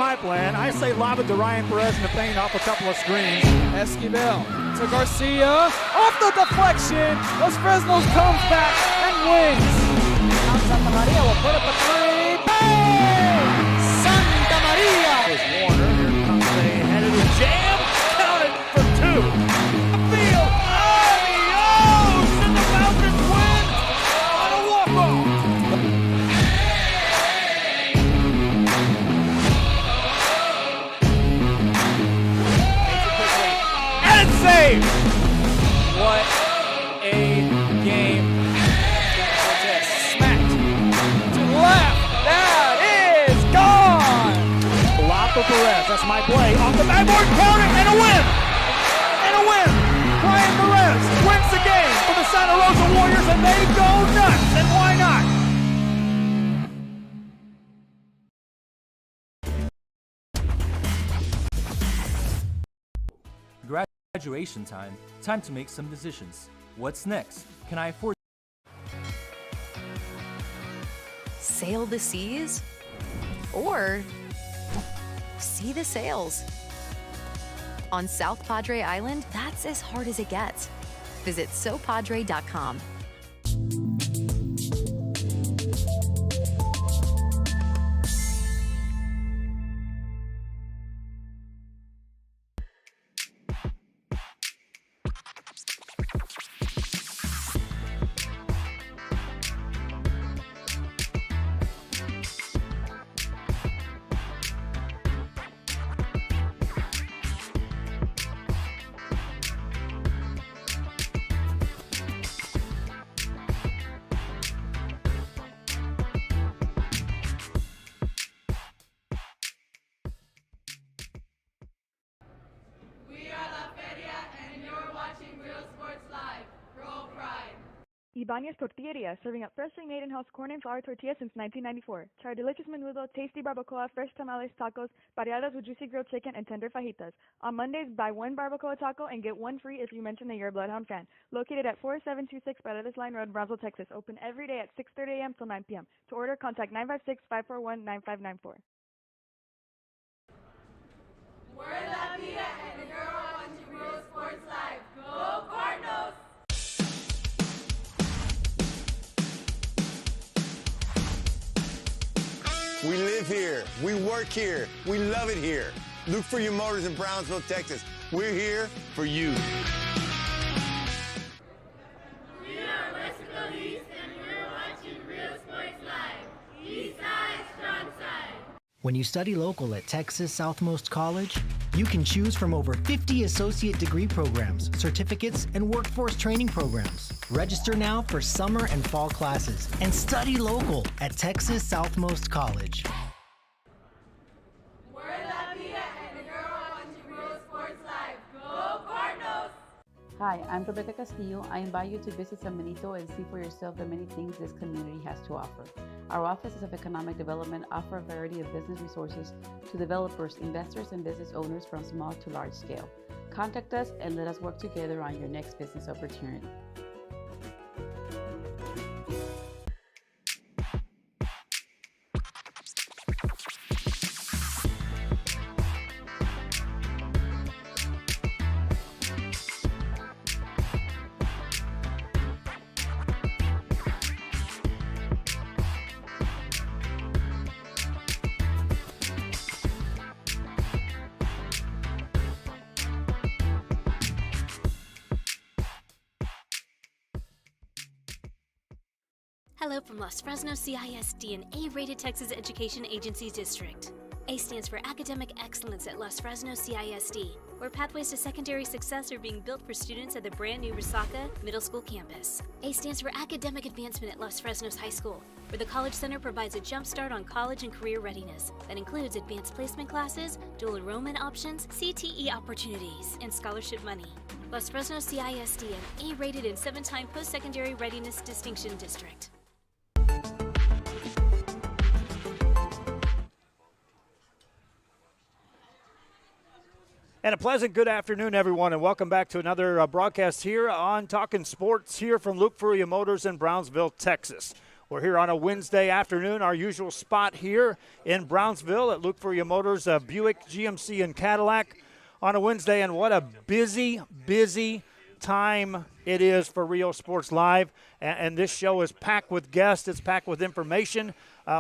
my plan. I say lob it to Ryan Perez in the paint off a couple of screens. Esquivel to Garcia. Off the deflection. Los Fresnos comes back and wins. Santa Maria will put up a three. Bang! Santa Maria. There's Warner. Here comes a headed jam. Counted for two. Field. Adios! And the Falcons win on a walk-off. Save! What a game. Cortez smacked To the left. That is gone. block for Perez. That's my play. Off the backboard, corner, and a win! And a win! Ryan Perez wins the game for the Santa Rosa Warriors, and they go nuts. And why not? Graduation time. Time to make some decisions. What's next? Can I afford? Sail the seas? Or see the sails? On South Padre Island, that's as hard as it gets. Visit sopadre.com. Ibanez Tortilleria, serving up freshly made in-house corn and flour tortillas since 1994. Try our delicious menudo, tasty barbacoa, fresh tamales, tacos, variadas with juicy grilled chicken, and tender fajitas. On Mondays, buy one barbacoa taco and get one free if you mention that you're a Bloodhound fan. Located at 4726 Paredes Line Road, Brownsville, Texas. Open every day at 6:30 a.m. till 9 p.m. To order, contact 956-541-9594. We're La Vida, and you're watching Real Sports Live. Go Cardinals! We live here. We work here. We love it here. Look for your motors in Brownsville, Texas. We're here for you. We are Mexico East, and we're watching Real Sports Live. East side, strong side. When you study local at Texas Southmost College, you can choose from over 50 associate degree programs, certificates, and workforce training programs. Register now for summer and fall classes and study local at Texas Southmost College. We're La Vida, and you're watching Real Sports Live. Go Cardinals! Hi, I'm Rebecca Castillo. I invite you to visit San Benito and see for yourself the many things this community has to offer. Our offices of economic development offer a variety of business resources to developers, investors, and business owners from small to large scale. Contact us and let us work together on your next business opportunity. Hello from Los Fresnos CISD, an A-rated Texas Education Agency district. A stands for Academic Excellence at Los Fresnos CISD, where pathways to secondary success are being built for students at the brand new Resaca Middle School campus. A stands for Academic Advancement at Los Fresnos High School, where the College Center provides a jump start on college and career readiness that includes advanced placement classes, dual enrollment options, CTE opportunities, and scholarship money. Los Fresnos CISD, an A-rated and 7-time post-secondary readiness distinction district. And a pleasant good afternoon, everyone, and welcome back to another broadcast here on Talkin' Sports here from Luke Fruia Motors in Brownsville, Texas. We're here on a Wednesday afternoon, our usual spot here in Brownsville at Luke Fruia Motors, Buick, GMC, and Cadillac on a Wednesday. And what a busy, busy time it is for Rio Sports Live. And this show is packed with guests. It's packed with information.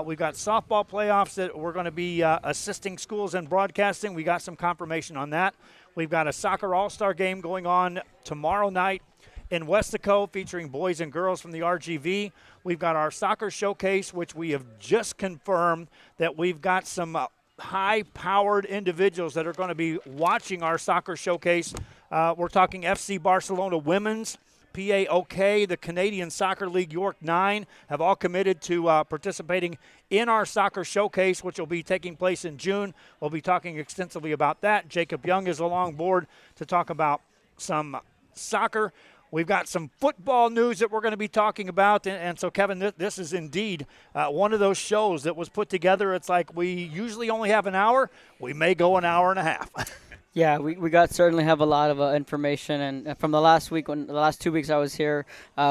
We've got softball playoffs that we're going to be assisting schools in broadcasting. We got some confirmation on that. We've got a soccer all-star game going on tomorrow night in Westico featuring boys and girls from the RGV. We've got our soccer showcase, which we have just confirmed that we've got some high-powered individuals that are going to be watching our soccer showcase. We're talking FC Barcelona Women's, PAOK, the Canadian Soccer League York 9 have all committed to participating in our soccer showcase, which will be taking place in June. We'll be talking extensively about that. Jacob Young is along board to talk about some soccer. We've got some football news that we're going to be talking about. And so, Kevin, this is indeed one of those shows that was put together. It's like we usually only have an hour. We may go an hour and a half. Yeah, we certainly have a lot of information, and from the last week, the last 2 weeks I was here,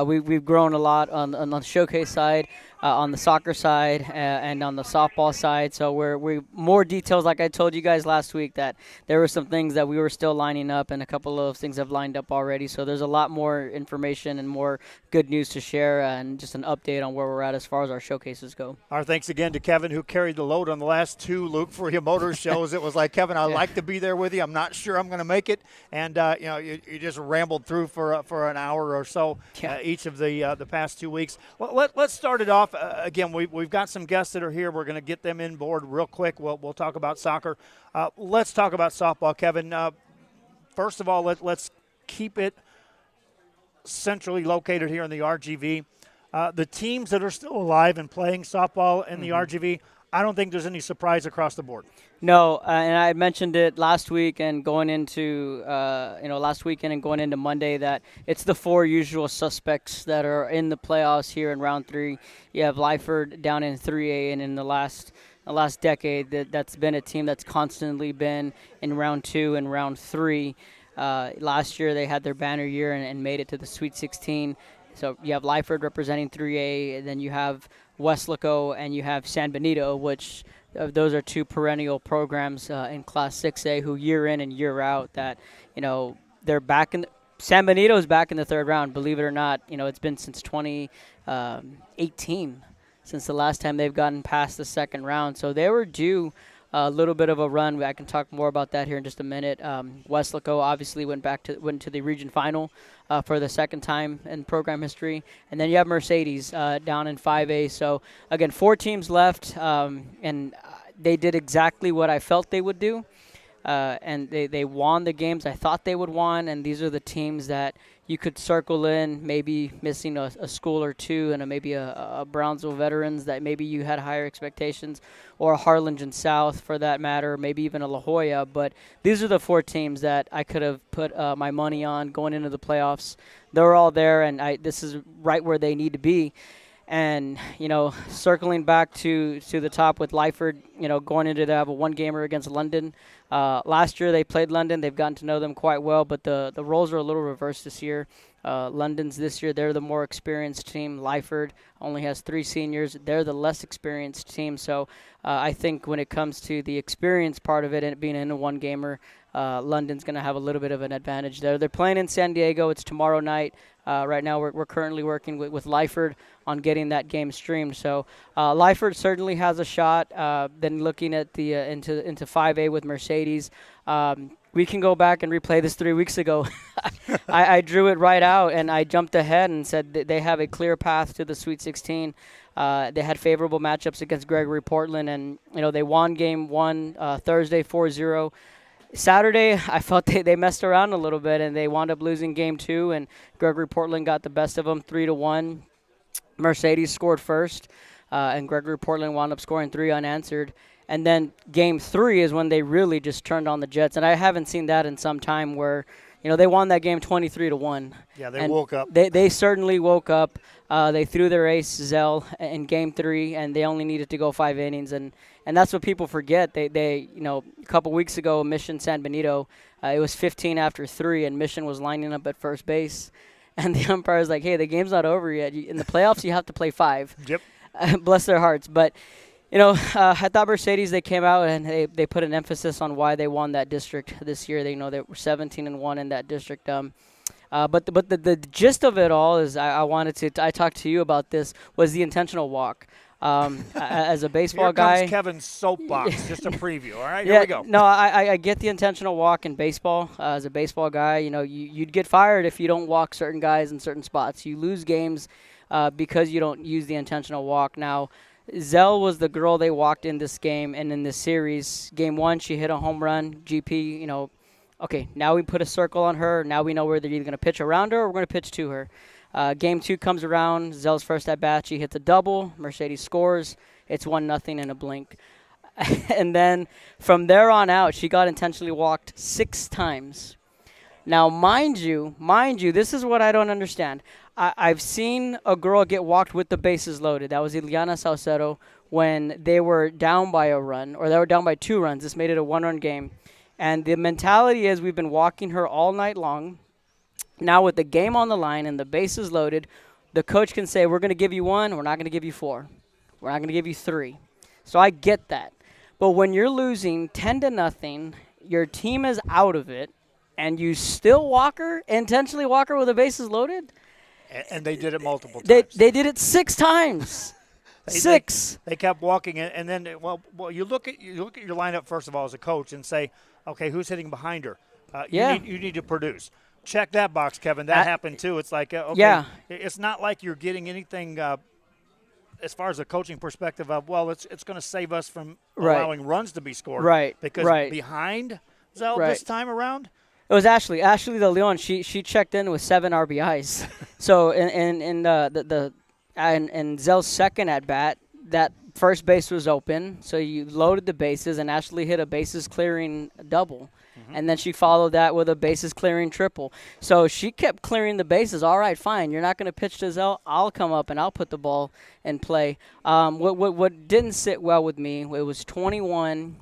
we've grown a lot on the showcase side, on the soccer side, and on the softball side. So we're more details, like I told you guys last week, that there were some things that we were still lining up, and a couple of things have lined up already. So there's a lot more information and more good news to share, and just an update on where we're at as far as our showcases go. Our thanks again to Kevin, who carried the load on the last two Luke Fruia Motors shows. It was like, Kevin, I'd like to be there with you. I'm not sure I'm going to make it, and you just rambled through for an hour or so each of the past 2 weeks. Well, let's start it off. Again, we've got some guests that are here. We're going to get them in board real quick. We'll talk about soccer. Let's talk about softball, Kevin. First of all, let's keep it centrally located here in the RGV. The teams that are still alive and playing softball in the RGV, I don't think there's any surprise across the board. No, and I mentioned it last week and going into last weekend and going into Monday that it's the four usual suspects that are in the playoffs here in round 3. You have Lyford down in 3A, and in the last decade that's been a team that's constantly been in round 2 and round 3. Last year they had their banner year and made it to the Sweet 16. So you have Lyford representing 3A, and then you have Westlaco and you have San Benito, which those are two perennial programs in Class 6A who year in and year out that, they're back in San Benito is back in the third round, believe it or not. It's been since 2018 since the last time they've gotten past the second round. So they were due a little bit of a run. I can talk more about that here in just a minute. Westlaco obviously went to the region final for the second time in program history. And then you have Mercedes down in 5A. So, again, 4 teams left, and they did exactly what I felt they would do. And they won the games I thought they would won, and these are the teams that you could circle in, maybe missing a school or two, and maybe a Brownsville Veterans that maybe you had higher expectations, or a Harlingen South for that matter, maybe even a La Jolla. But these are the 4 teams that I could have put my money on going into the playoffs. They're all there, and this is right where they need to be. And, circling back to the top with Lyford, going into they have a one-gamer against London. Last year they played London. They've gotten to know them quite well, but the roles are a little reversed this year. London's this year, they're the more experienced team. Lyford only has 3 seniors. They're the less experienced team. So I think when it comes to the experience part of it and being in a one-gamer, London's going to have a little bit of an advantage there. They're playing in San Diego. It's tomorrow night. Right now we're currently working with Lyford on getting that game streamed. So Lyford certainly has a shot. Then looking at the into 5A with Mercedes, we can go back and replay this 3 weeks ago. I drew it right out, and I jumped ahead and said that they have a clear path to the Sweet 16. They had favorable matchups against Gregory Portland, and they won game 1 Thursday 4-0. Saturday, I felt they messed around a little bit, and they wound up losing game 2, and Gregory Portland got the best of them 3-1. Mercedes scored first, and Gregory Portland wound up scoring 3 unanswered. And then game 3 is when they really just turned on the Jets, and I haven't seen that in some time where, they won that game 23-1. Yeah, they woke up. They certainly woke up. They threw their ace, Zell, in game 3, and they only needed to go 5 innings, and that's what people forget. They a couple weeks ago, Mission San Benito, it was 15 after 3, and Mission was lining up at first base. And the umpire's like, hey, the game's not over yet. In the playoffs, you have to play 5. Yep. Bless their hearts. But, you know, I thought Mercedes, they came out and they put an emphasis on why they won that district this year. They were 17-1 in that district. But the gist of it all is I talked to you about this, was the intentional walk. As a baseball Here guy. comes Kevin's soapbox, just a preview. All right, Yeah, here we go. No, I get the intentional walk in baseball. As a baseball guy, you know, you'd get fired if you don't walk certain guys in certain spots. You lose games because you don't use the intentional walk. Now, Zell was the girl they walked in this game, and in this series, game 1, she hit a home run. GP, you know, okay, now we put a circle on her. Now we know where they're either going to pitch around her or we're going to pitch to her. Game 2 comes around. Zell's first at bat. She hits a double. Mercedes scores. It's 1-0 in a blink. And then from there on out, she got intentionally walked 6 times. Now, mind you, this is what I don't understand. I've seen a girl get walked with the bases loaded. That was Ileana Salcedo when they were down by a run, or they were down by 2 runs. This made it a 1-run game. And the mentality is we've been walking her all night long. Now with the game on the line and the bases loaded, the coach can say, we're going to give you 1, we're not going to give you 4. We're not going to give you 3. So I get that. But when you're losing 10-0, your team is out of it, and you still intentionally walk her with the bases loaded? And they did it multiple times. They did it 6 times. 6. They kept walking it, and then you look at your lineup first of all as a coach and say, okay, who's hitting behind her? You need to produce. Check that box, Kevin. That happened too. It's like, okay, yeah. It's not like you're getting anything as far as a coaching perspective of, well, it's going to save us from allowing runs to be scored. Right. Because behind Zell this time around, it was Ashley De Leon. She checked in with 7 RBIs. So in Zell's second at bat, that first base was open. So you loaded the bases, and Ashley hit a bases clearing double. And then she followed that with a bases clearing triple. So she kept clearing the bases. All right, fine. You're not going to pitch to Zell. I'll come up and I'll put the ball in play. What didn't sit well with me, it was 21-1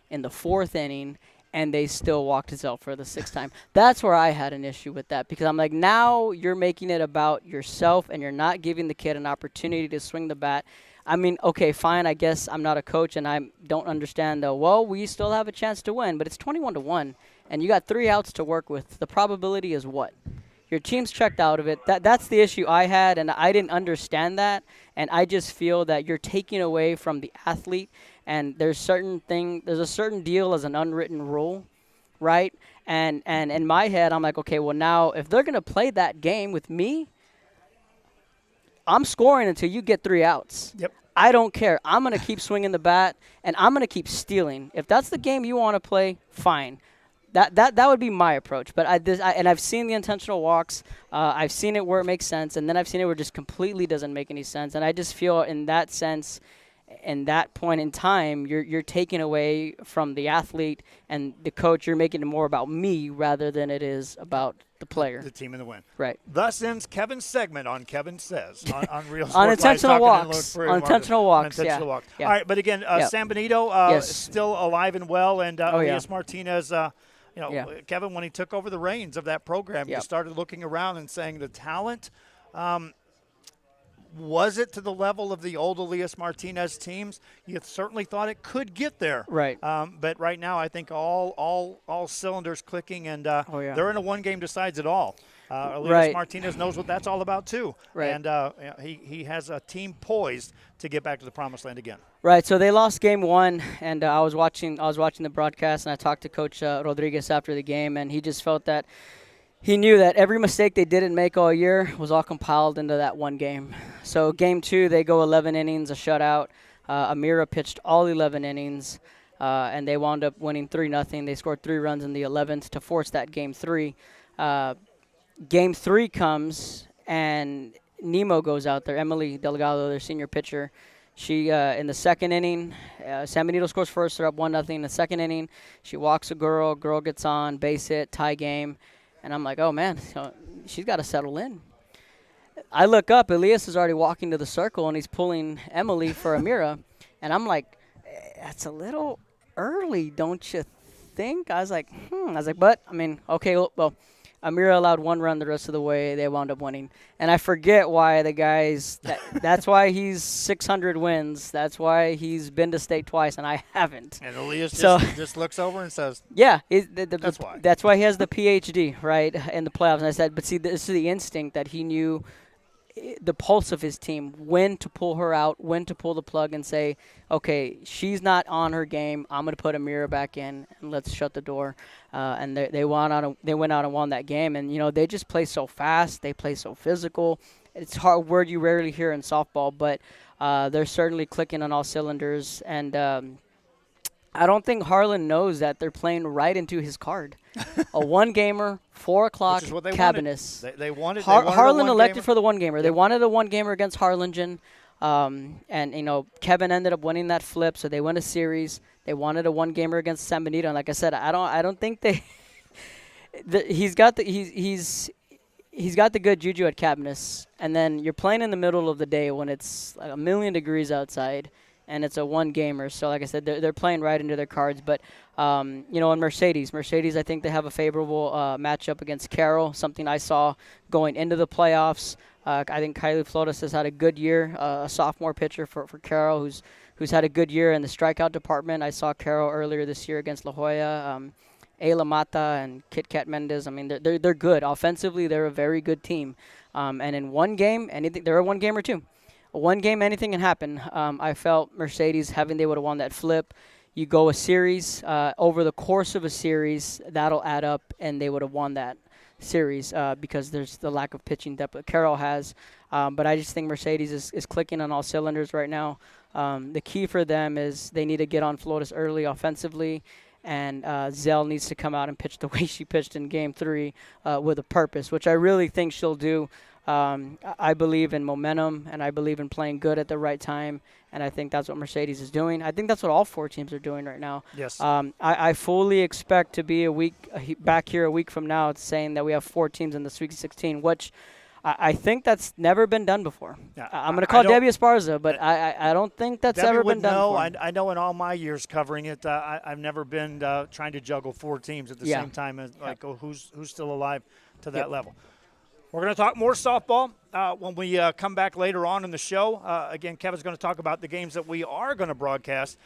in the 4th inning, and they still walked Zell for the 6th time. That's where I had an issue with that, because I'm like, now you're making it about yourself and you're not giving the kid an opportunity to swing the bat. I mean, okay, fine, I guess I'm not a coach and I don't understand, though. Well, we still have a chance to win, but it's 21-1, and you got 3 outs to work with. The probability is what? Your team's checked out of it. That's the issue I had, and I didn't understand that, and I just feel that you're taking away from the athlete, and there's a certain deal as an unwritten rule, right? And in my head, I'm like, okay, well, now if they're going to play that game with me, I'm scoring until you get 3 outs. Yep. I don't care. I'm going to keep swinging the bat, and I'm going to keep stealing. If that's the game you want to play, fine. That would be my approach. But I've seen the intentional walks. I've seen it where it makes sense, and then I've seen it where it just completely doesn't make any sense. And I just feel in that sense, in that point in time, you're taking away from the athlete and the coach. You're making it more about me rather than it is about the player. The team in the win. Right. Thus ends Kevin's segment on Kevin Says on Real Sports Unintentional Live, walks. Unintentional walks. Unintentional walks. Yeah. All right, but again, San Benito is still alive and well, and Elias Martinez, Kevin, when he took over the reins of that program, you started looking around and saying the talent, was it to the level of the old Elias Martinez teams? You certainly thought it could get there. Right. But right now, I think all cylinders clicking, and they're in a one-game decides it all. Elias Martinez knows what that's all about too. Right. And he has a team poised to get back to the promised land again. Right. So they lost game 1, and I was watching the broadcast, and I talked to Coach Rodriguez after the game, and he just felt that he knew that every mistake they didn't make all year was all compiled into that one game. So game 2, they go 11 innings, a shutout. Amira pitched all 11 innings, and they wound up winning 3-0. They scored 3 runs in the 11th to force that game 3. Game 3 comes, and Nemo goes out there. Emily Delgado, their senior pitcher. She, in the 2nd inning, San Benito scores first. They're up 1-0. In the 2nd inning, she walks a girl. Girl gets on, base hit, tie game. And I'm like, oh, man, she's got to settle in. I look up. Elias is already walking to the circle, and he's pulling Emily for Amira. And I'm like, that's a little early, don't you think? I was like, but, I mean, okay, well, Amir allowed 1 run the rest of the way. They wound up winning. And I forget why the guys, that's why he's 600 wins. That's why he's been to state twice, and I haven't. And Elias So, just looks over and says, yeah, that's why. That's why he has the PhD, right, in the playoffs. And I said, but see, this is the instinct that he knew the pulse of his team, when to pull her out, when to pull the plug and say, okay, she's not on her game. I'm going to put Amira back in and let's shut the door. And they went out and won that game. And, they just play so fast. They play so physical. It's a hard word you rarely hear in softball, but they're certainly clicking on all cylinders. And I don't think Harlan knows that they're playing right into his card. A one-gamer, 4 o'clock, Cabinets. They wanted Harlan elected for the one-gamer. Yep. They wanted a one-gamer against Harlingen, and Kevin ended up winning that flip, so they won a series. They wanted a one-gamer against San Benito, and like I said, I don't think they. He's got the good juju at Cabinets, and then you're playing in the middle of the day when it's like 1,000,000 degrees outside. And it's a one-gamer. So, like I said, they're playing right into their cards. But, in Mercedes, I think they have a favorable matchup against Carroll, something I saw going into the playoffs. I think Kylie Flores has had a good year, a sophomore pitcher for Carroll who's had a good year in the strikeout department. I saw Carroll earlier this year against La Jolla. Ayla Mata and Kit Kat Mendez. I mean, they're good. Offensively, they're a very good team. And in one game, they're a one-gamer too. One game, anything can happen. I felt Mercedes, they would have won that flip. You go a series, over the course of a series, that'll add up, and they would have won that series because there's the lack of pitching depth that Carroll has. But I just think Mercedes is clicking on all cylinders right now. The key for them is they need to get on Flores early offensively, and Zell needs to come out and pitch the way she pitched in Game 3 with a purpose, which I really think she'll do. I believe in momentum, and I believe in playing good at the right time, and I think that's what Mercedes is doing. I think that's what all 4 teams are doing right now. Yes. I fully expect to be back here a week from now saying that we have 4 teams in the Sweet 16, which I think that's never been done before. Yeah, I'm going to call Debbie Esparza, but I don't think that's Debbie ever been done before. I know in all my years covering it, I've never been trying to juggle 4 teams at the same time, as who's still alive to that level. We're going to talk more softball when we come back later on in the show. Again, Kevin's going to talk about the games that we are going to broadcast,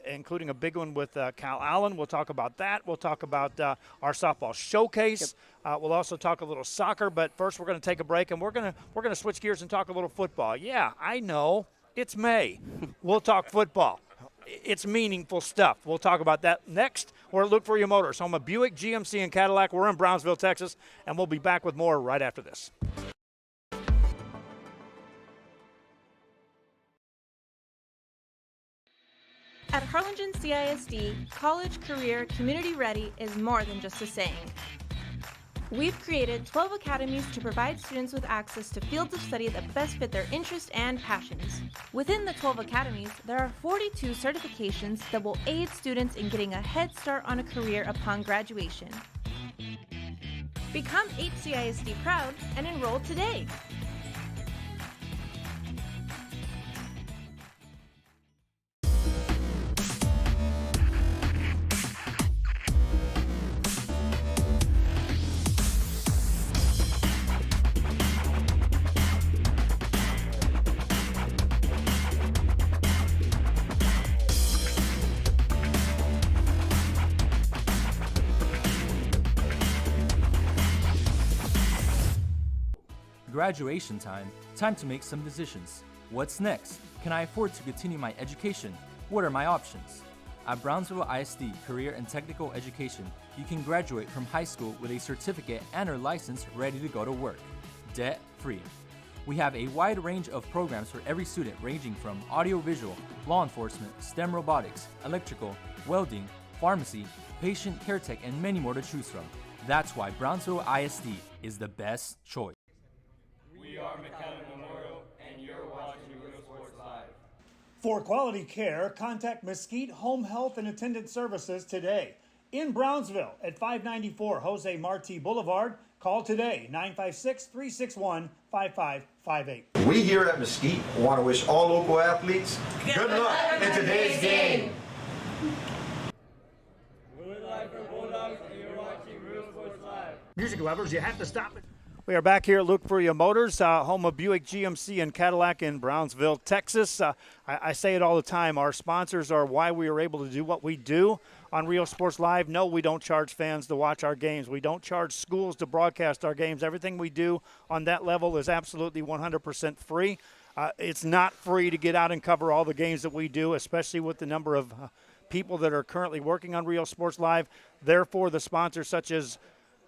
including a big one with Cal Allen. We'll talk about that. We'll talk about our softball showcase. We'll also talk a little soccer. But first, we're going to take a break, and we're going to switch gears and talk a little football. Yeah, I know. It's May. We'll talk football. It's meaningful stuff. We'll talk about that next. We're at Look For Your Motors, home of Buick, GMC, and Cadillac. We're in Brownsville, Texas, and we'll be back with more right after this. At Harlingen CISD, college, career, community ready is more than just a saying. We've created 12 academies to provide students with access to fields of study that best fit their interests and passions. Within the 12 academies, there are 42 certifications that will aid students in getting a head start on a career upon graduation. Become HCISD proud and enroll today. Graduation time. Time to make some decisions. What's next? Can I afford to continue my education? What are my options? At Brownsville ISD Career and Technical Education, you can graduate from high school with a certificate and or license ready to go to work, debt-free. We have a wide range of programs for every student ranging from audiovisual, law enforcement, STEM robotics, electrical, welding, pharmacy, patient care tech, and many more to choose from. That's why Brownsville ISD is the best choice. We are McAllen Memorial, and you're watching Real Sports Live. For quality care, contact Mesquite Home Health and Attendant Services today. In Brownsville at 594 Jose Marti Boulevard. Call today, 956-361-5558. We here at Mesquite want to wish all local athletes good luck in today's game. Good luck for Bulldogs, and you're watching Real Sports Live. Music lovers, you have to stop it. We are back here at Luke Fruia Motors, home of Buick GMC and Cadillac in Brownsville, Texas. I say it all the time. Our sponsors are why we are able to do what we do on Real Sports Live. No, we don't charge fans to watch our games. We don't charge schools to broadcast our games. Everything we do on that level is absolutely 100% free. It's not free to get out and cover all the games that we do, especially with the number of people that are currently working on Real Sports Live. Therefore, the sponsors such as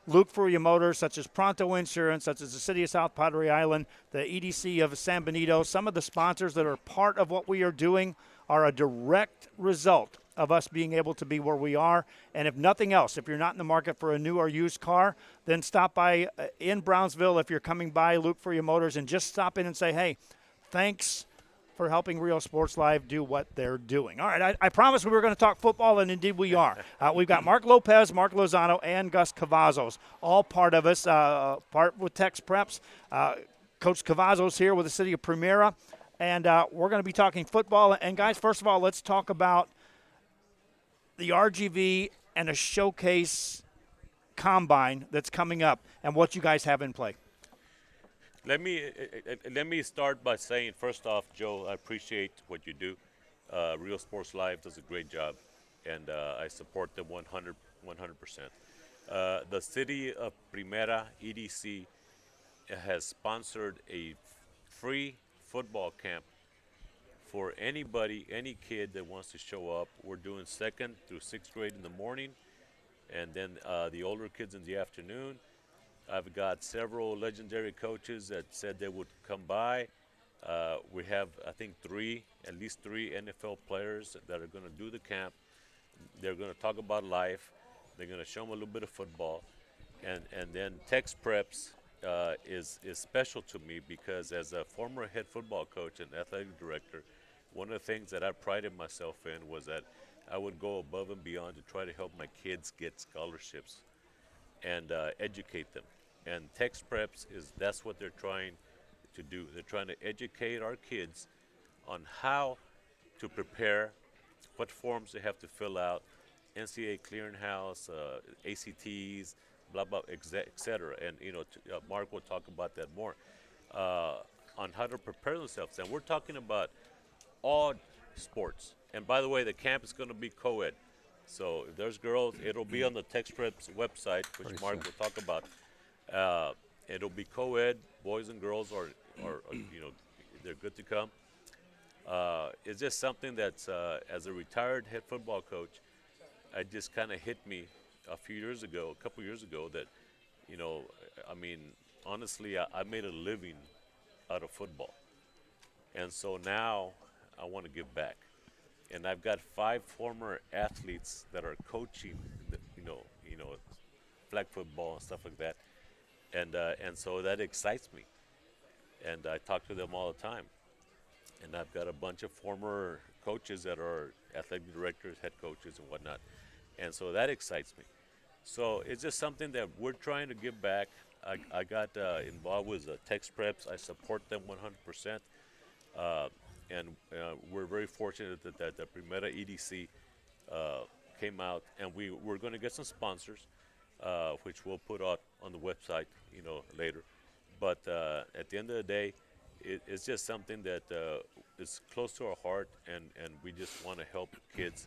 Luke Fruia Motors, such as Pronto Insurance, such as the City of South Padre Island, the EDC of San Benito, some of the sponsors that are part of what we are doing are a direct result of us being able to be where we are. And if nothing else, if you're not in the market for a new or used car, then stop by in Brownsville if you're coming by Luke Fruia Motors and just stop in and say, hey, thanks for helping Real Sports Live do what they're doing. All right, I promised we were going to talk football, and indeed we are. We've got Mark Lopez, Mark Lozano, and Gus Cavazos, all part of us, part with Tex Preps. Coach Cavazos here with the city of Primera, and we're going to be talking football. And, guys, first of all, let's talk about the RGV and a showcase combine that's coming up and what you guys have in play. Let me start by saying, first off, Joe, I appreciate what you do. Real Sports Live does a great job, and I support them 100%. The city of Primera, EDC, has sponsored a free football camp for anybody, any kid that wants to show up. We're doing 2nd through 6th grade in the morning, and then the older kids in the afternoon. I've got several legendary coaches that said they would come by. We have, I think, at least three NFL players that are going to do the camp. They're going to talk about life. They're going to show them a little bit of football. And then Tex Preps is special to me because as a former head football coach and athletic director, one of the things that I prided myself in was that I would go above and beyond to try to help my kids get scholarships and educate them. And Tex Preps that's what they're trying to do. They're trying to educate our kids on how to prepare, what forms they have to fill out, NCAA clearinghouse, ACTs, blah, blah, et cetera. And, Mark will talk about that more on how to prepare themselves. And we're talking about all sports. And by the way, the camp is going to be co-ed. So if there's girls, it'll be on the Tex Preps website, which Mark will talk about. It'll be co-ed, boys and girls are they're good to come. It's just something that's, as a retired head football coach, it just kind of hit me a couple years ago that, honestly, I made a living out of football. And so now I want to give back. And I've got 5 former athletes that are coaching, flag football and stuff like that. And so that excites me. And I talk to them all the time. And I've got a bunch of former coaches that are athletic directors, head coaches, and whatnot. And so that excites me. So it's just something that we're trying to give back. I got involved with Tex Preps. I support them 100%. And we're very fortunate that the Primera EDC came out, and we're going to get some sponsors, which we'll put out on the website, later. But at the end of the day, it's just something that is close to our heart, and we just want to help kids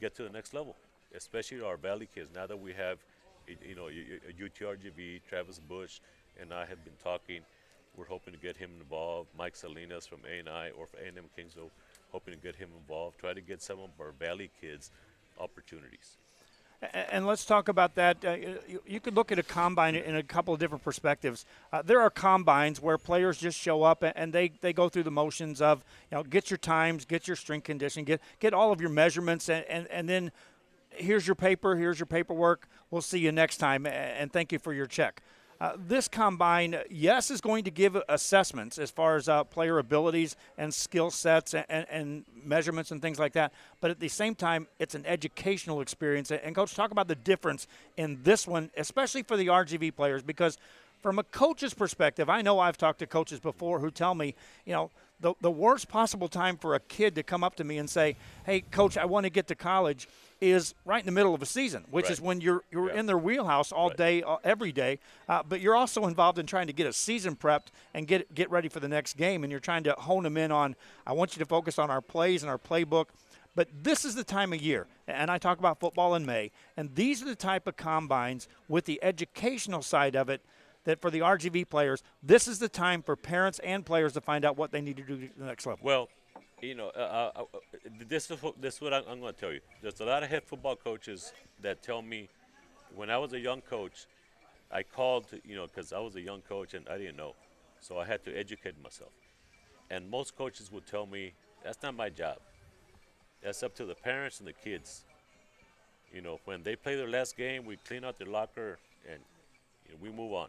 get to the next level, especially our Valley kids. Now that we have, UTRGV, Travis Bush, and I have been talking. We're hoping to get him involved. Mike Salinas from A&I or from A&M Kingsville, hoping to get him involved. Try to get some of our Valley kids opportunities. And let's talk about that. You could look at a combine in a couple of different perspectives. There are combines where players just show up and they go through the motions of, get your times, get your strength conditioning, get all of your measurements, and then here's your paper, here's your paperwork. We'll see you next time, and thank you for your check. This combine, yes, is going to give assessments as far as player abilities and skill sets and measurements and things like that. But at the same time, it's an educational experience. And, Coach, talk about the difference in this one, especially for the RGV players, because from a coach's perspective, I know I've talked to coaches before who tell me, the worst possible time for a kid to come up to me and say, hey, Coach, I want to get to college, is right in the middle of a season, which is when you're in their wheelhouse all day, every day. But you're also involved in trying to get a season prepped and get ready for the next game, and you're trying to hone them in on, I want you to focus on our plays and our playbook. But this is the time of year, and I talk about football in May, and these are the type of combines with the educational side of it that for the RGV players, this is the time for parents and players to find out what they need to do to the next level. Well, this is what I'm going to tell you. There's a lot of head football coaches that tell me, when I was a young coach, I called, because I was a young coach and I didn't know, so I had to educate myself. And most coaches would tell me, that's not my job. That's up to the parents and the kids. When they play their last game, we clean out their locker and we move on.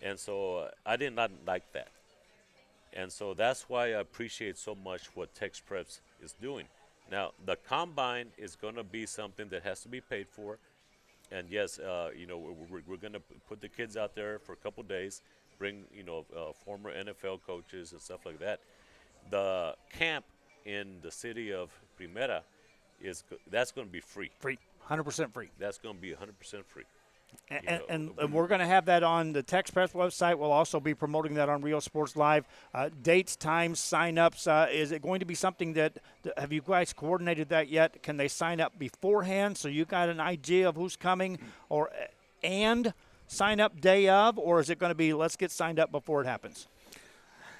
And so I did not like that. And so that's why I appreciate so much what Tex Preps is doing. Now, the combine is going to be something that has to be paid for. And yes, we're going to put the kids out there for a couple days, bring, former NFL coaches and stuff like that. The camp in the city of Primera, that's going to be free. Free, 100% free. That's going to be 100% free. And we're going to have that on the Tex Press website. We'll also be promoting that on Real Sports Live. Dates, times, sign-ups. Is it going to be something that – have you guys coordinated that yet? Can they sign up beforehand so you got an idea of who's coming and sign up day of? Or is it going to be let's get signed up before it happens?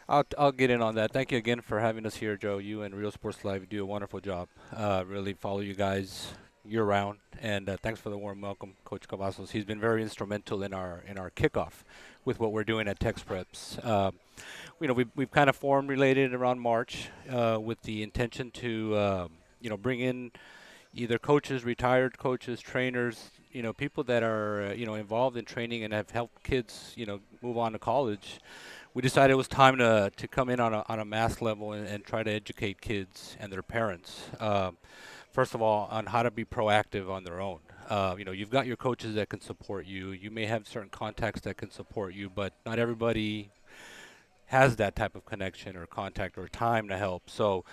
I'll get in on that. Thank you again for having us here, Joe. You and Real Sports Live do a wonderful job. Really follow you guys year-round, and thanks for the warm welcome, Coach Cavazos. He's been very instrumental in our kickoff with what we're doing at Tex Preps. We've kind of formulated around March with the intention to bring in either coaches, retired coaches, trainers, people that are involved in training and have helped kids move on to college. We decided it was time to come in on a mass level and try to educate kids and their parents. First of all, on how to be proactive on their own. You've got your coaches that can support you. You may have certain contacts that can support you, but not everybody has that type of connection or contact or time to help. So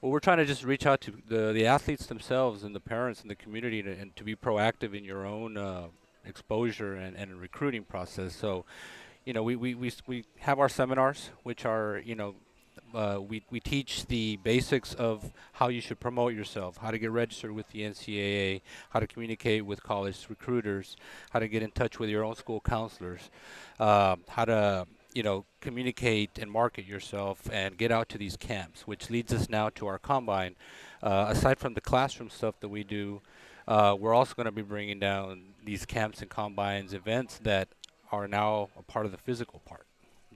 we're trying to just reach out to the athletes themselves and the parents and the community and to be proactive in your own exposure and recruiting process. So, we have our seminars, which are, we teach the basics of how you should promote yourself, how to get registered with the NCAA, how to communicate with college recruiters, how to get in touch with your own school counselors, how to, communicate and market yourself and get out to these camps, which leads us now to our combine. Aside from the classroom stuff that we do, we're also going to be bringing down these camps and combines events that are now a part of the physical part.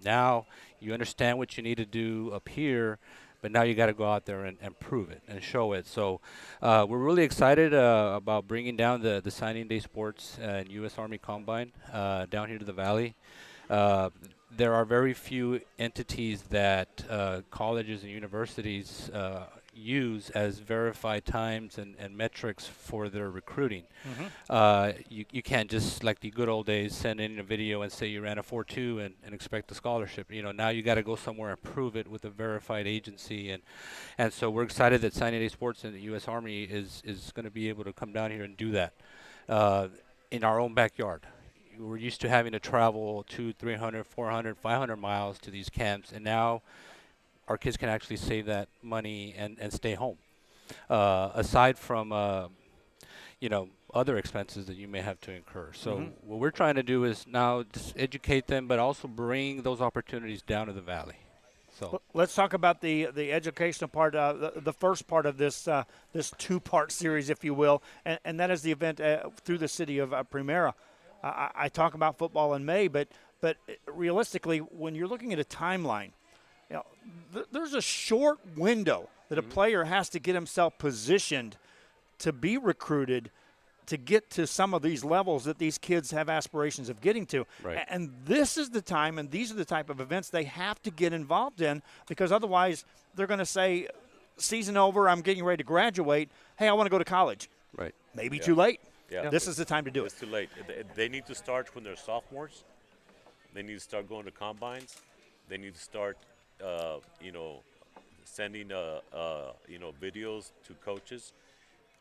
Now you understand what you need to do up here, but now you got to go out there and prove it and show it. So we're really excited about bringing down the signing day sports and U.S. Army Combine down here to the Valley. There are very few entities that colleges and universities use as verified times and metrics for their recruiting. You can't just, like the good old days, send in a video and say you ran a 4.2 and expect a scholarship. Now you got to go somewhere and prove it with a verified agency. And so we're excited that Signing Day Sports and the U.S. Army is going to be able to come down here and do that in our own backyard. We're used to having to travel 200, 300, 400, 500 miles to these camps, and now our kids can actually save that money and stay home. Aside from, other expenses that you may have to incur. So what we're trying to do is now just educate them, but also bring those opportunities down to the Valley. So let's talk about the educational part, the first part of this this two-part series, if you will, and that is the event through the city of Primera. I talk about football in May, but realistically, when you're looking at a timeline, there's a short window that a player has to get himself positioned to be recruited to get to some of these levels that these kids have aspirations of getting to. Right. And this is the time, and these are the type of events they have to get involved in, because otherwise they're going to say, season over, I'm getting ready to graduate, hey, I want to go to college. Right. Maybe too late. Yeah. This is the time to do It's too late. They need to start when they're sophomores. They need to start going to combines. They need to start you know, sending you know, videos to coaches,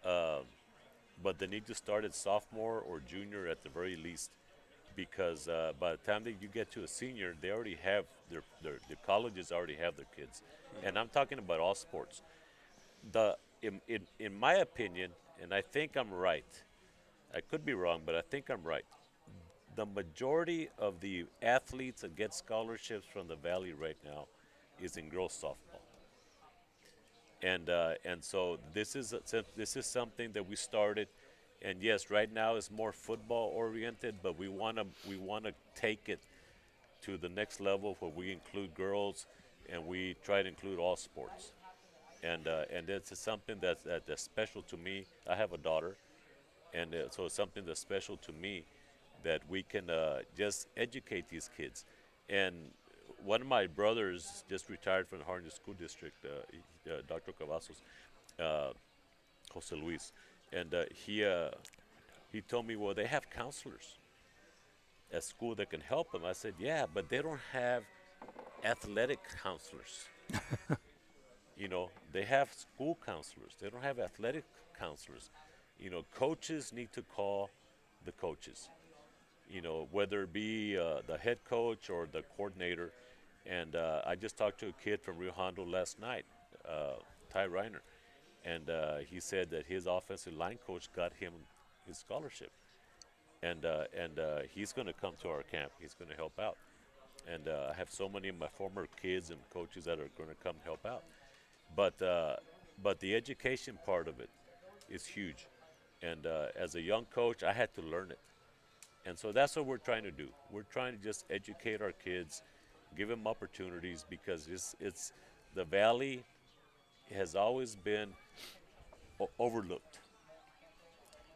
uh, but they need to start at sophomore or junior at the very least, because by the time that you get to a senior, they already have the colleges already have their kids, and I'm talking about all sports. In my opinion, and I think I'm right. I could be wrong, but I think I'm right. The majority of the athletes that get scholarships from the Valley right now is in girls softball, and so this is something that we started, and yes, right now it's more football oriented, but we wanna take it to the next level where we include girls, and we try to include all sports, and it's something that's special to me. I have a daughter, and so it's something that's special to me that we can just educate these kids. And one of my brothers just retired from the Harlingen School District, Dr. Cavazos, uh, Jose Luis, and he told me, well, they have counselors at school that can help them. I said, yeah, but they don't have athletic counselors. You know, they have school counselors. They don't have athletic counselors. You know, coaches need to call the coaches. You know, whether it be the head coach or the coordinator. And I just talked to a kid from Rio Hondo last night, Ty Reiner, and he said that his offensive line coach got him his scholarship, and he's going to come to our camp. He's going to help out, and I have so many of my former kids and coaches that are going to come help out. But the education part of it is huge, and as a young coach, I had to learn it. And so that's what we're trying to do. We're trying to just educate our kids, give them opportunities, because it's the Valley has always been overlooked.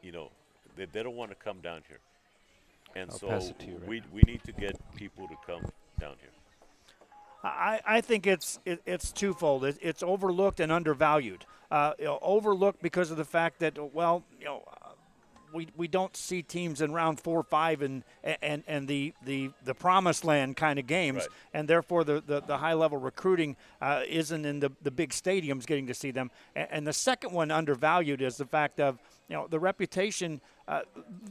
You know, they don't want to come down here. And I'll so pass it to you right we need to get people to come down here. I think it's twofold. It's overlooked and undervalued. Overlooked because of the fact that, well, we don't see teams in round 4 or 5 and the promised land kind of games, Right. and therefore the high level recruiting isn't in the big stadiums getting to see them. And the second one undervalued is the fact of the reputation.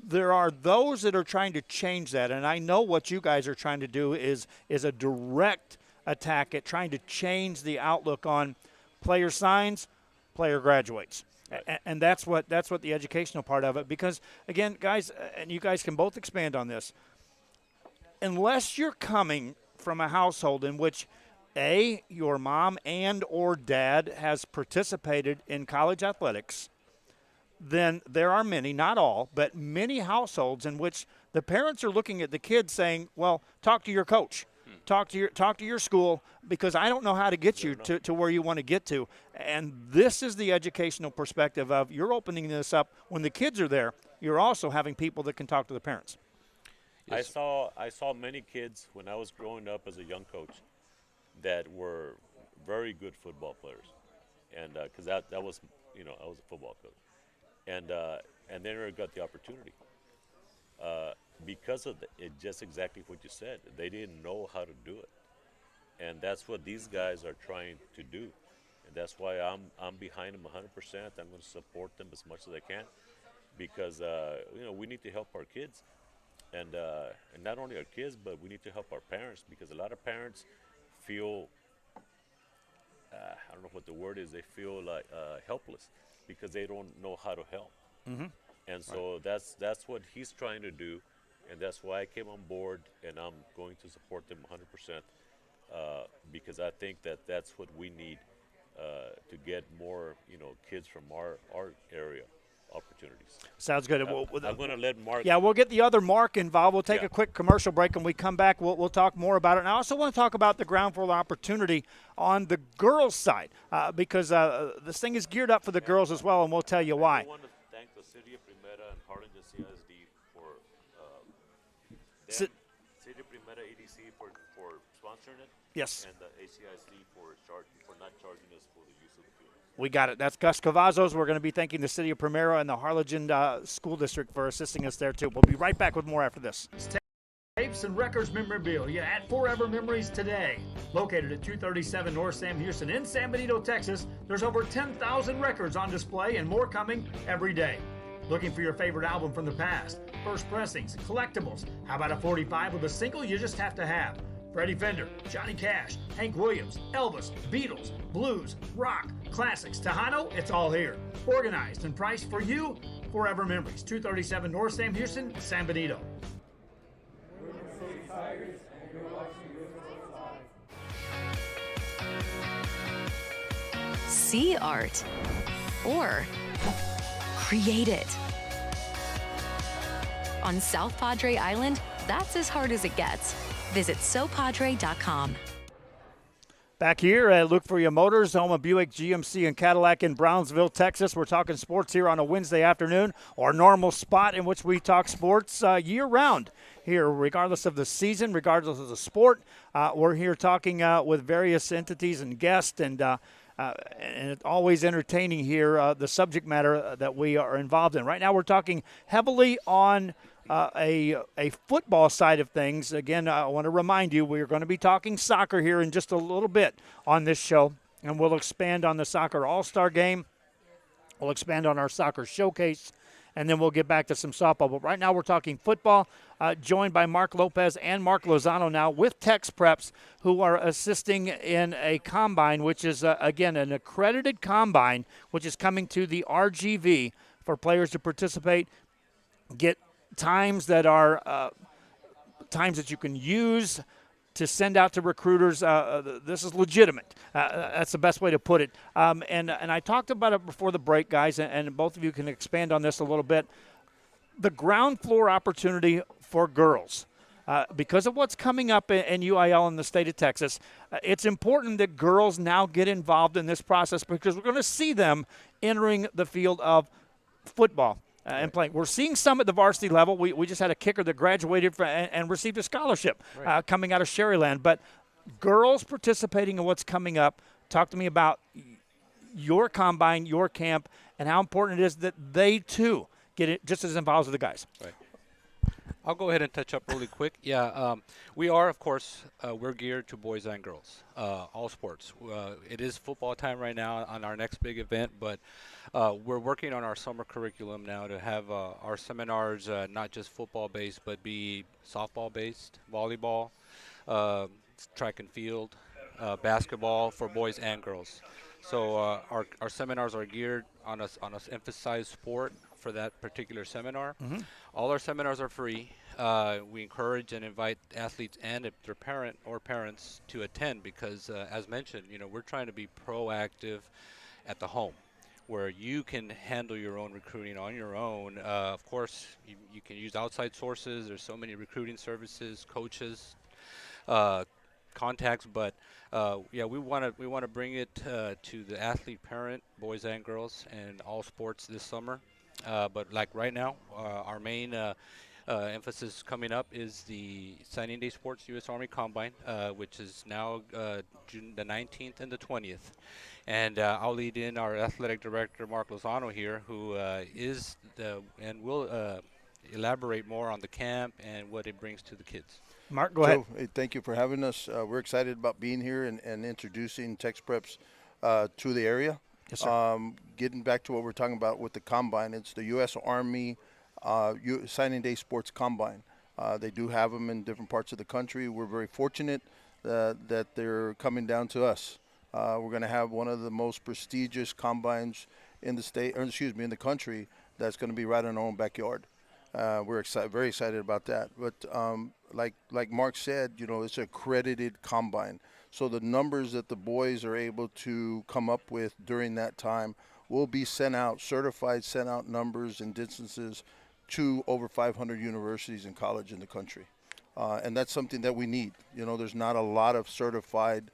There are those that are trying to change that, and I know what you guys are trying to do is a direct attack at trying to change the outlook on player signs, player graduates. Right. And that's what the educational part of it, because again, guys, and you guys can both expand on this, unless you're coming from a household in which your mom and or dad has participated in college athletics, then there are many, not all, but many households in which the parents are looking at the kids saying, well, talk to your coach. Talk to your school, because I don't know how to get you to where you want to get to. And this is the educational perspective of you're opening this up. When the kids are there, you're also having people that can talk to the parents. Yes. I saw many kids when I was growing up as a young coach that were very good football players, and because that was I was a football coach, and they never got the opportunity. Because of just exactly what you said. They didn't know how to do it. And that's what these guys are trying to do. And that's why I'm behind them 100%. I'm going to support them as much as I can, because we need to help our kids. And not only our kids, but we need to help our parents, because a lot of parents feel, I don't know what the word is, they feel like helpless because they don't know how to help. Mm-hmm. And so that's what he's trying to do, and that's why I came on board, and I'm going to support them 100%, because I think that's what we need to get more, kids from our area opportunities. Sounds good. I'm going to let Mark. Yeah, we'll get the other Mark involved. We'll take a quick commercial break, and we come back. We'll talk more about it. And I also want to talk about the ground floor opportunity on the girls' side, because this thing is geared up for the girls as well, and we'll tell you why. I want to thank the City of Primera and Harlingen CISD for City of Primera EDC for sponsoring it. Yes. And the ACIC for not charging us for the use of the field. We got it. That's Gus Cavazos. We're going to be thanking the City of Primera and the Harlingen School District for assisting us there, too. We'll be right back with more after this. Tapes and records memorabilia at Forever Memories today. Located at 237 North Sam Houston in San Benito, Texas, there's over 10,000 records on display and more coming every day. Looking for your favorite album from the past? First pressings, collectibles. How about a 45 with a single you just have to have? Freddie Fender, Johnny Cash, Hank Williams, Elvis, Beatles, blues, rock, classics, Tejano, it's all here. Organized and priced for you. Forever Memories, 237 North Sam Houston, San Benito. See art or create it. On South Padre Island, that's as hard as it gets. Visit sopadre.com. Back here at Look For Your Motors, home of Buick, GMC, and Cadillac in Brownsville, Texas. We're talking sports here on a Wednesday afternoon, our normal spot in which we talk sports year-round here, regardless of the season, regardless of the sport. We're here talking with various entities and guests, and it's always entertaining here, the subject matter that we are involved in. Right now we're talking heavily on a football side of things. Again, I want to remind you, we're going to be talking soccer here in just a little bit on this show, and we'll expand on the soccer all-star game. We'll expand on our soccer showcase, and then we'll get back to some softball. But right now we're talking football, joined by Mark Lopez and Mark Lozano now with Tex Preps, who are assisting in a combine, which is, again, an accredited combine, which is coming to the RGV for players to participate, get times that are times that you can use to send out to recruiters. This is legitimate. That's the best way to put it. And I talked about it before the break, guys, and both of you can expand on this a little bit. The ground floor opportunity for girls. Because of what's coming up in UIL in the state of Texas, it's important that girls now get involved in this process because we're going to see them entering the field of football. And playing. We're seeing some at the varsity level. We just had a kicker that graduated and received a scholarship coming out of Sherryland. But girls participating in what's coming up, talk to me about your combine, your camp, and how important it is that they, too, get it just as involved as the guys. Right. I'll go ahead and touch up really quick. Yeah, we are, of course, we're geared to boys and girls, all sports. It is football time right now on our next big event, but we're working on our summer curriculum now to have our seminars not just football-based, but be softball-based, volleyball, track and field, basketball for boys and girls. So our seminars are geared on us emphasize sport for that particular seminar. Mm-hmm. All our seminars are free. We encourage and invite athletes and if their parent or parents to attend because, as mentioned, we're trying to be proactive at the home where you can handle your own recruiting on your own. Of course, you can use outside sources. There's so many recruiting services, coaches, contacts, but yeah, we want to bring it to the athlete, parent, boys and girls, and all sports this summer. But like right now, our main emphasis coming up is the Signing Day Sports U.S. Army Combine, which is now June the 19th and the 20th. And I'll lead in our athletic director, Mark Lozano here, who is and will elaborate more on the camp and what it brings to the kids. Mark, go ahead. Hey, thank you for having us. We're excited about being here and introducing Tex Preps to the area. Yes, sir. Getting back to what we're talking about with the Combine, it's the U.S. Army Signing Day Sports Combine. They do have them in different parts of the country. We're very fortunate that they're coming down to us. We're going to have one of the most prestigious combines in the state, or excuse me, in the country. That's going to be right in our own backyard. We're very excited about that. But like Mark said, it's an accredited combine. So the numbers that the boys are able to come up with during that time will be sent out, certified, sent out numbers and distances to over 500 universities and colleges in the country. And that's something that we need. There's not a lot of certified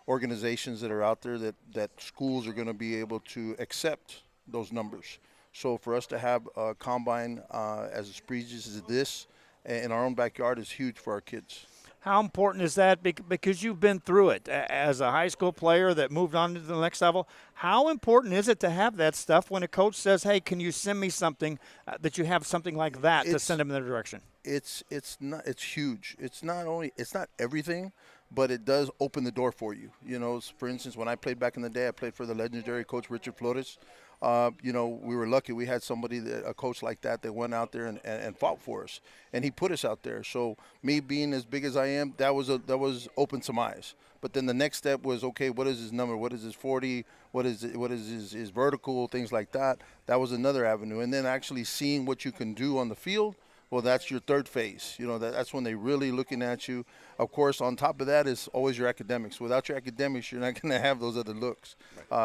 organizations that are out there that schools are going to be able to accept those numbers. So for us to have a combine as prestigious as this in our own backyard is huge for our kids. How important is that? Because you've been through it as a high school player that moved on to the next level. How important is it to have that stuff when a coach says, hey, can you send me something that you have something like that to send them in their direction? it's huge. It's not everything, but it does open the door for you. You know, for instance, when I played back in the day, I played for the legendary coach Richard Flores. You know, we were lucky. We had a coach like that went out there and fought for us, and he put us out there. So me being as big as I am, that was opened some eyes. But then the next step was, okay, what is his number? What is his 40? What is his vertical? Things like that. That was another avenue. And then actually seeing what you can do on the field. Well, that's your third phase. You know, that's when they're really looking at you. Of course, on top of that is always your academics. Without your academics, you're not going to have those other looks.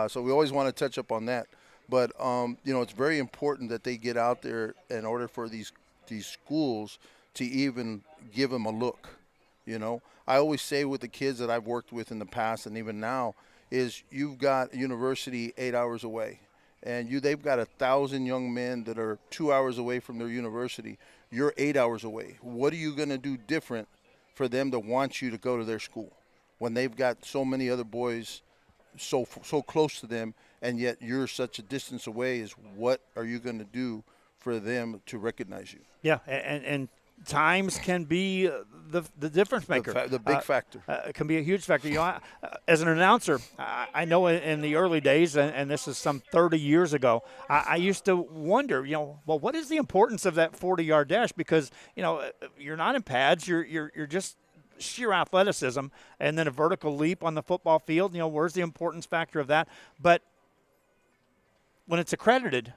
So we always want to touch up on that. But, you know, it's very important that they get out there in order for these schools to even give them a look. You know, I always say with the kids that I've worked with in the past and even now is you've got a university 8 hours away. And they've got 1,000 young men that are 2 hours away from their university. You're 8 hours away. What are you going to do different for them to want you to go to their school when they've got so many other boys so close to them, and yet you're such a distance away? Is what are you going to do for them to recognize you? Yeah, and times can be the difference maker. The big factor. It can be a huge factor. You know, as an announcer, I know in the early days, and this is some 30 years ago, I used to wonder, you know, well, what is the importance of that 40-yard dash? Because, you know, you're not in pads. You're just sheer athleticism, and then a vertical leap on the football field. You know, where's the importance factor of that? But when it's accredited,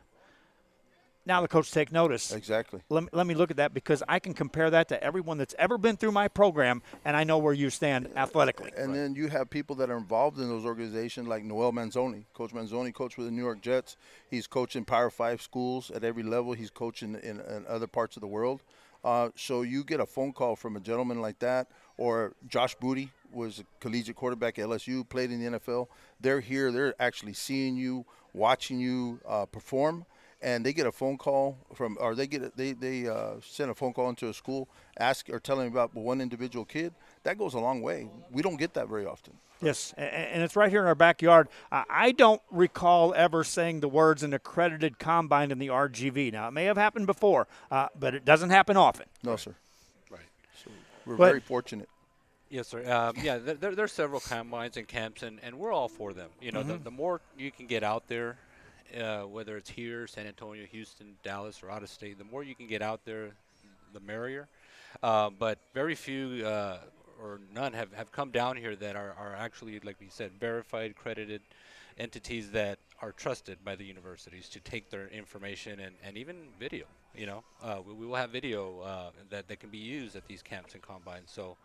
now the coach take notice. Exactly. Let me look at that, because I can compare that to everyone that's ever been through my program, and I know where you stand athletically. And then you have people that are involved in those organizations like Noel Manzoni. Coach Manzoni coached with the New York Jets. He's coaching Power 5 schools at every level. He's coaching in other parts of the world. So you get a phone call from a gentleman like that, or Josh Booty was a collegiate quarterback at LSU, played in the NFL. They're here. They're actually seeing you, watching you perform. And they get a phone call from, or they send a phone call into a school, telling about one individual kid. That goes a long way. We don't get that very often. Yes, and it's right here in our backyard. I don't recall ever saying the words "an accredited combine" in the RGV. Now, it may have happened before, but it doesn't happen often. No, sir. Right. So we're very fortunate. Yes, sir. Yeah, there's several combines and camps, and we're all for them. You know, the more you can get out there, whether it's here, San Antonio, Houston, Dallas, or out of state, the more you can get out there, the merrier. But very few or none have come down here that are actually, like we said, verified, accredited entities that are trusted by the universities to take their information and even video. You know, we will have video that can be used at these camps and combines. So.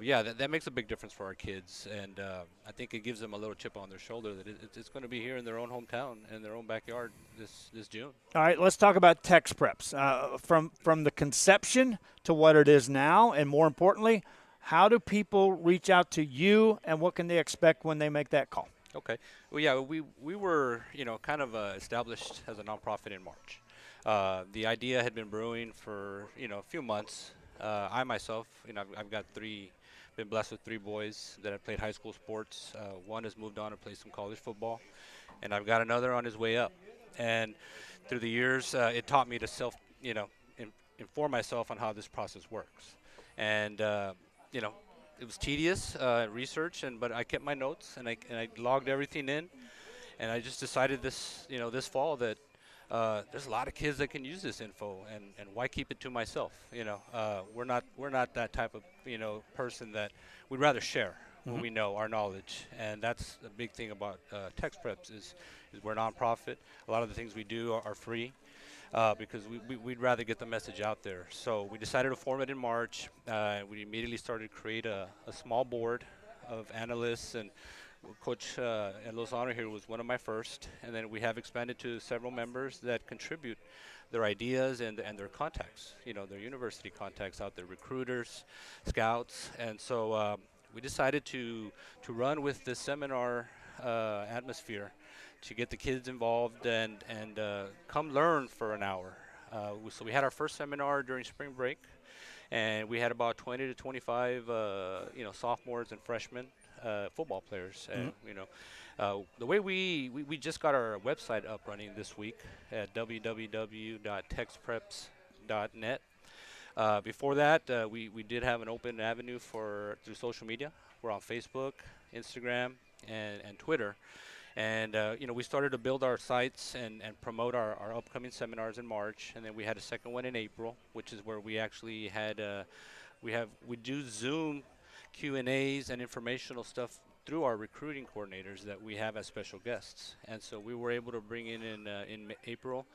Yeah, that makes a big difference for our kids, and I think it gives them a little chip on their shoulder that it's going to be here in their own hometown and their own backyard this June. All right, let's talk about Tex Preps. From the conception to what it is now, and more importantly, how do people reach out to you, and what can they expect when they make that call? Okay. Well, yeah, we were, you know, kind of established as a nonprofit in March. The idea had been brewing for, you know, a few months. I myself, you know, I've been blessed with 3 boys that have played high school sports. One has moved on to play some college football, and I've got another on his way up. And through the years, it taught me to inform myself on how this process works. And you know, it was tedious research, but I kept my notes and I logged everything in, and I just decided this fall that. There's a lot of kids that can use this info, and why keep it to myself? You know, we're not that type of person that we'd rather share what we know, our knowledge, and that's the big thing about Tex Preps is we're a nonprofit. A lot of the things we do are free because we'd rather get the message out there. So we decided to form it in March. We immediately started to create a small board of analysts, and Coach Lozano here was one of my first, and then we have expanded to several members that contribute their ideas and their contacts, you know, their university contacts out there, recruiters, scouts, and so we decided to run with this seminar atmosphere to get the kids involved and come learn for an hour. So we had our first seminar during spring break, and we had about 20 to 25 sophomores and freshmen. Football players, and the way we just got our website up running this week at www.texpreps.net. Before that, we did have an open avenue through social media. We're on Facebook, Instagram, and Twitter. And we started to build our sites and promote our upcoming seminars in March, and then we had a second one in April, which is where we actually had we do Zoom Q&As and informational stuff through our recruiting coordinators that we have as special guests. And so we were able to bring in April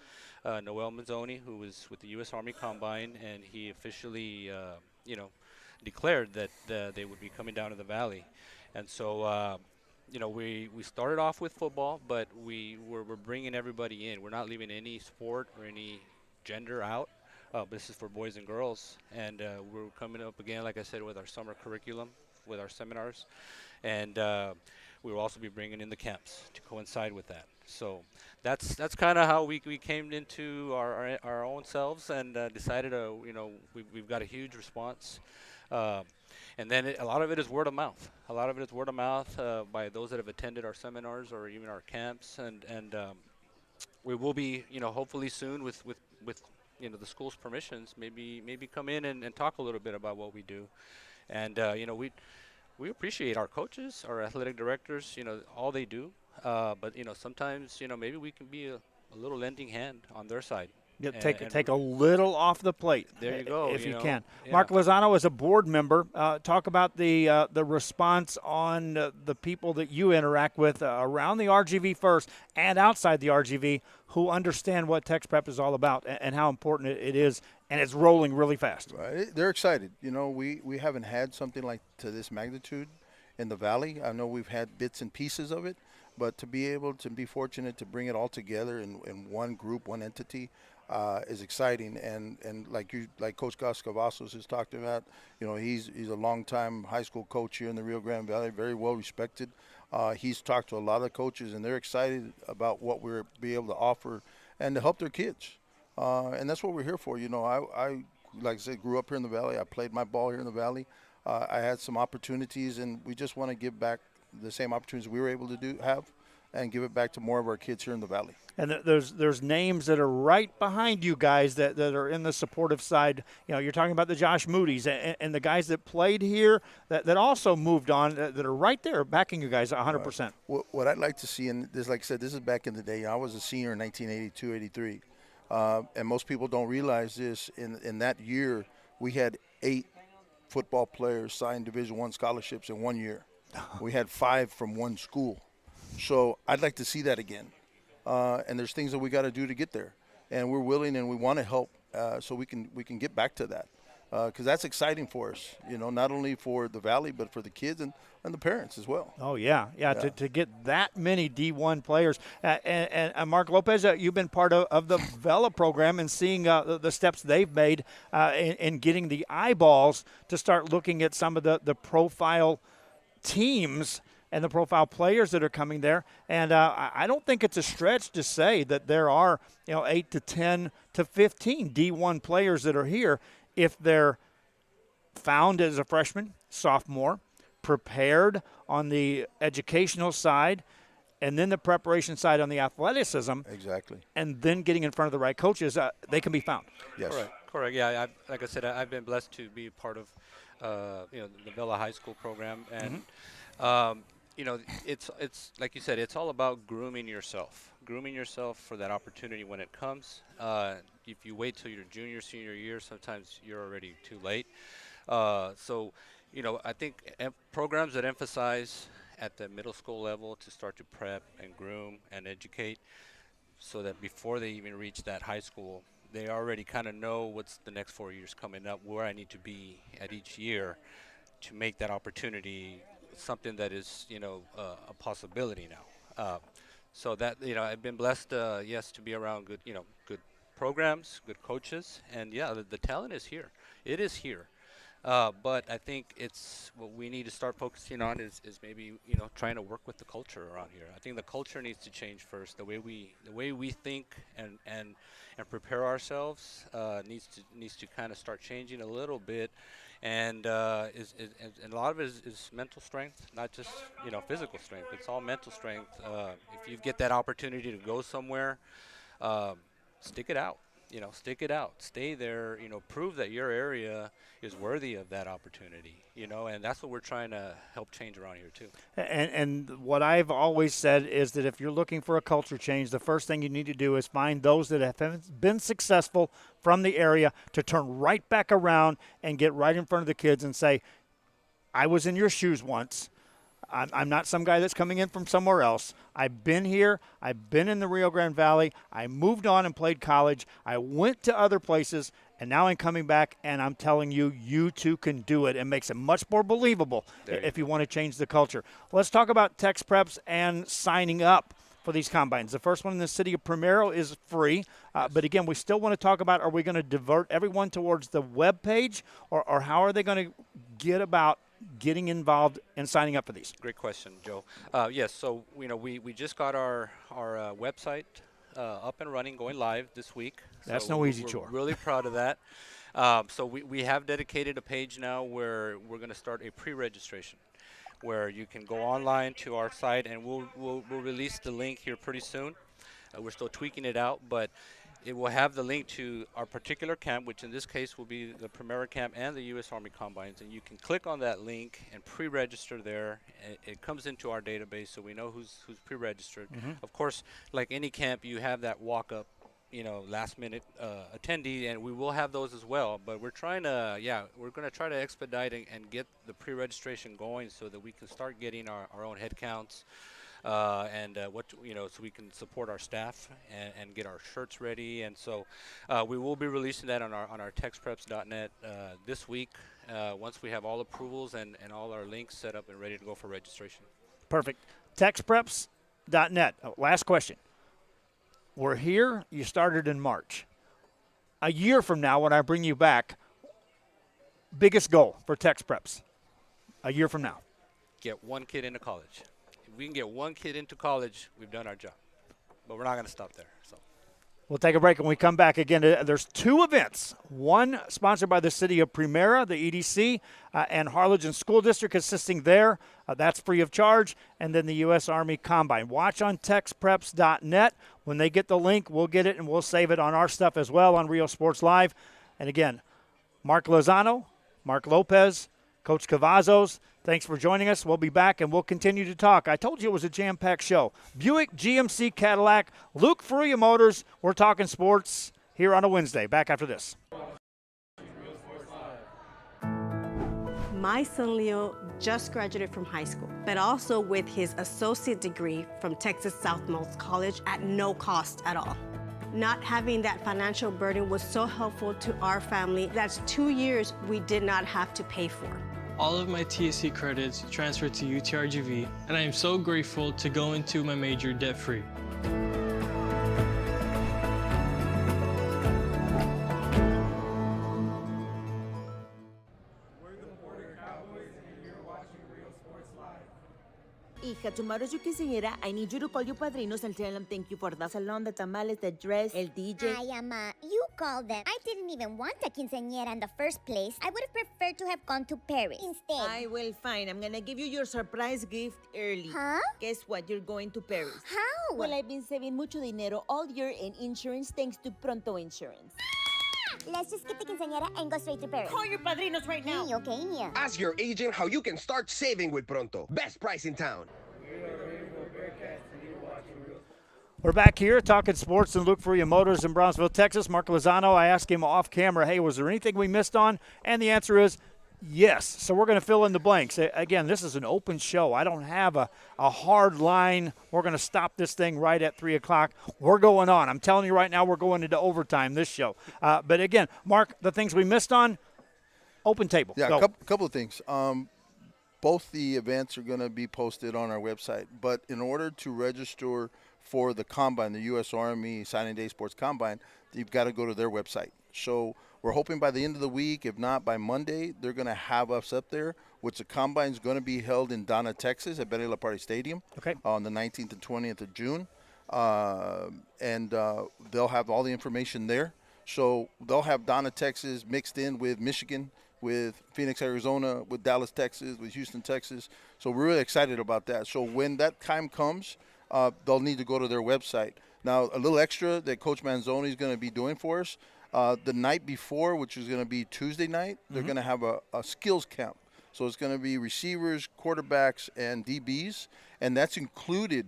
Noel Mazzoni, who was with the U.S. Army Combine, and he officially declared that they would be coming down to the Valley. And so we started off with football, but we're bringing everybody in. We're not leaving any sport or any gender out. This is for boys and girls, and we're coming up again, like I said, with our summer curriculum, with our seminars, and we will also be bringing in the camps to coincide with that. So that's kind of how we came into our own selves and decided we've got a huge response. And then a lot of it is word of mouth. A lot of it is word of mouth by those that have attended our seminars or even our camps, and we will be, hopefully soon with the school's permissions, maybe come in and talk a little bit about what we do. And we appreciate our coaches, our athletic directors, all they do. But sometimes maybe we can be a little lending hand on their side. Yeah, take a little off the plate. There you go. If you can. Yeah. Mark Lozano is a board member. Talk about the response on the people that you interact with around the RGV first and outside the RGV who understand what Tex Prep is all about and how important it is, and it's rolling really fast. Right. They're excited. We haven't had something like to this magnitude in the Valley. I know we've had bits and pieces of it, but to be able to be fortunate to bring it all together in one group, one entity, is exciting. And like Coach Gus Cavazos has talked about, he's a longtime high school coach here in the Rio Grande Valley, very well respected. He's talked to a lot of coaches, and they're excited about what we're be able to offer and to help their kids. And that's what we're here for. I like I said, grew up here in the Valley. I played my ball here in the Valley. I had some opportunities, and we just want to give back the same opportunities we were able to have and give it back to more of our kids here in the Valley. And there's names that are right behind you guys that are in the supportive side. You're talking about the Josh Moody's and the guys that played here that also moved on that are right there backing you guys 100%. What I'd like to see, and this, like I said, this is back in the day. I was a senior in 1982, 83. And most people don't realize this. In that year, we had 8 football players sign Division I scholarships in 1 year. We had 5 from one school. So I'd like to see that again. And there's things that we got to do to get there. And we're willing and we want to help so we can get back to that. Because that's exciting for us, not only for the Valley, but for the kids and the parents as well. Oh, yeah. To get that many D1 players. And Mark Lopez, you've been part of the Vela program and seeing the steps they've made in getting the eyeballs to start looking at some of the profile teams and the profile players that are coming there. And I don't think it's a stretch to say that there are 8 to 10 to 15 D1 players that are here if they're found as a freshman, sophomore, prepared on the educational side, and then the preparation side on the athleticism. Exactly. And then getting in front of the right coaches, they can be found. Yes. Correct. Yeah, like I said, I've been blessed to be part of the Vela High School program. And, it's like you said, it's all about grooming yourself for that opportunity when it comes. If you wait till your junior, senior year, sometimes you're already too late. So, I think programs that emphasize at the middle school level to start to prep and groom and educate so that before they even reach that high school, they already kind of know what's the next 4 years coming up, where I need to be at each year to make that opportunity something that is, a possibility now. So that, I've been blessed, yes, to be around good programs, good coaches, and the talent is here. It is here. But I think it's what we need to start focusing on is maybe trying to work with the culture around here. I think the culture needs to change first. The way we think and prepare ourselves needs to kind of start changing a little bit. And and a lot of it is mental strength, not just physical strength. It's all mental strength. If you get that opportunity to go somewhere, stick it out. stick it out, stay there, prove that your area is worthy of that opportunity, and that's what we're trying to help change around here too. And what I've always said is that if you're looking for a culture change, the first thing you need to do is find those that have been successful from the area to turn right back around and get right in front of the kids and say, I was in your shoes once. I'm not some guy that's coming in from somewhere else. I've been here. I've been in the Rio Grande Valley. I moved on and played college. I went to other places, and now I'm coming back, and I'm telling you, you too can do it. It makes it much more believable if you want to change the culture. Let's talk about Tex Preps and signing up for these combines. The first one in the city of Primero is free. But again, we still want to talk about, are we going to divert everyone towards the web page, or how are they going to get about getting involved and signing up for these? Great question, Joe. Yes, so we just got our website up and running, going live this week. That's so no easy we're chore. Really proud of that. So we have dedicated a page now where we're going to start a pre-registration, where you can go online to our site, and we'll release the link here pretty soon. We're still tweaking it out, but it will have the link to our particular camp, which in this case will be the Primera Camp and the U.S. Army Combines. And you can click on that link and pre-register there. It comes into our database, so we know who's pre-registered. Of course, like any camp, you have that walk-up, last-minute attendee, and we will have those as well. But we're trying to, we're going to try to expedite and get the pre-registration going so that we can start getting our own head counts. So we can support our staff and get our shirts ready. And so we will be releasing that on our texpreps.net this week once we have all approvals and all our links set up and ready to go for registration. Perfect. Texpreps.net. Last question. We're here. You started in March. A year from now, when I bring you back, biggest goal for Tex Preps a year from now? Get one kid into college. If we can get one kid into college, we've done our job. But we're not going to stop there. So we'll take a break. When we come back again, there's two events. One sponsored by the city of Primera, the EDC, and Harlingen School District assisting there. That's free of charge. And then the U.S. Army Combine. Watch on texpreps.net. When they get the link, we'll get it, and we'll save it on our stuff as well on Rio Sports Live. And again, Mark Lozano, Mark Lopez, Coach Cavazos, thanks for joining us. We'll be back, and we'll continue to talk. I told you it was a jam-packed show. Buick, GMC, Cadillac, Luke Fruia Motors. We're talking sports here on a Wednesday. Back after this. My son Leo just graduated from high school, but also with his associate degree from Texas Southmost College at no cost at all. Not having that financial burden was so helpful to our family. That's 2 years we did not have to pay for. All of my TSC credits transferred to UTRGV, and I am so grateful to go into my major debt-free. Hija, tomorrow's your quinceañera. I need you to call your padrinos and tell them thank you for the salon, the tamales, the dress, el DJ. Ay, Ama, you called them. I didn't even want a quinceañera in the first place. I would have preferred to have gone to Paris instead. I will, fine. I'm gonna give you your surprise gift early. Huh? Guess what? You're going to Paris. How? Well, I've been saving mucho dinero all year in insurance thanks to Pronto Insurance. Let's just skip the quinceañera and go straight to Paris. Call your padrinos right now. Okay. Ask your agent how you can start saving with Pronto. Best price in town. We're back here talking sports and Luke Fruia Motors in Brownsville, Texas. Mark Lozano, I asked him off camera, hey, was there anything we missed on? And the answer is yes. So we're going to fill in the blanks. Again, this is an open show. I don't have a hard line. We're going to stop this thing right at 3 o'clock. We're going on. I'm telling you right now, we're going into overtime this show. But again, Mark, the things we missed on, open table. Yeah, Go. a couple of things. Both the events are going to be posted on our website. But in order to register for the Combine, the U.S. Army Signing Day Sports Combine, you've got to go to their website. So we're hoping by the end of the week, if not by Monday, they're going to have us up there, which the Combine is going to be held in Donna, Texas at Benny LaParte Stadium on the 19th and 20th of June. They'll have all the information there. So they'll have Donna, Texas mixed in with Michigan, with Phoenix, Arizona, with Dallas, Texas, with Houston, Texas. So we're really excited about that. So when that time comes, they'll need to go to their website. Now, a little extra that Coach Manzoni is going to be doing for us. The night before, which is going to be Tuesday night, they're going to have a skills camp. So it's going to be receivers, quarterbacks, and DBs, and that's included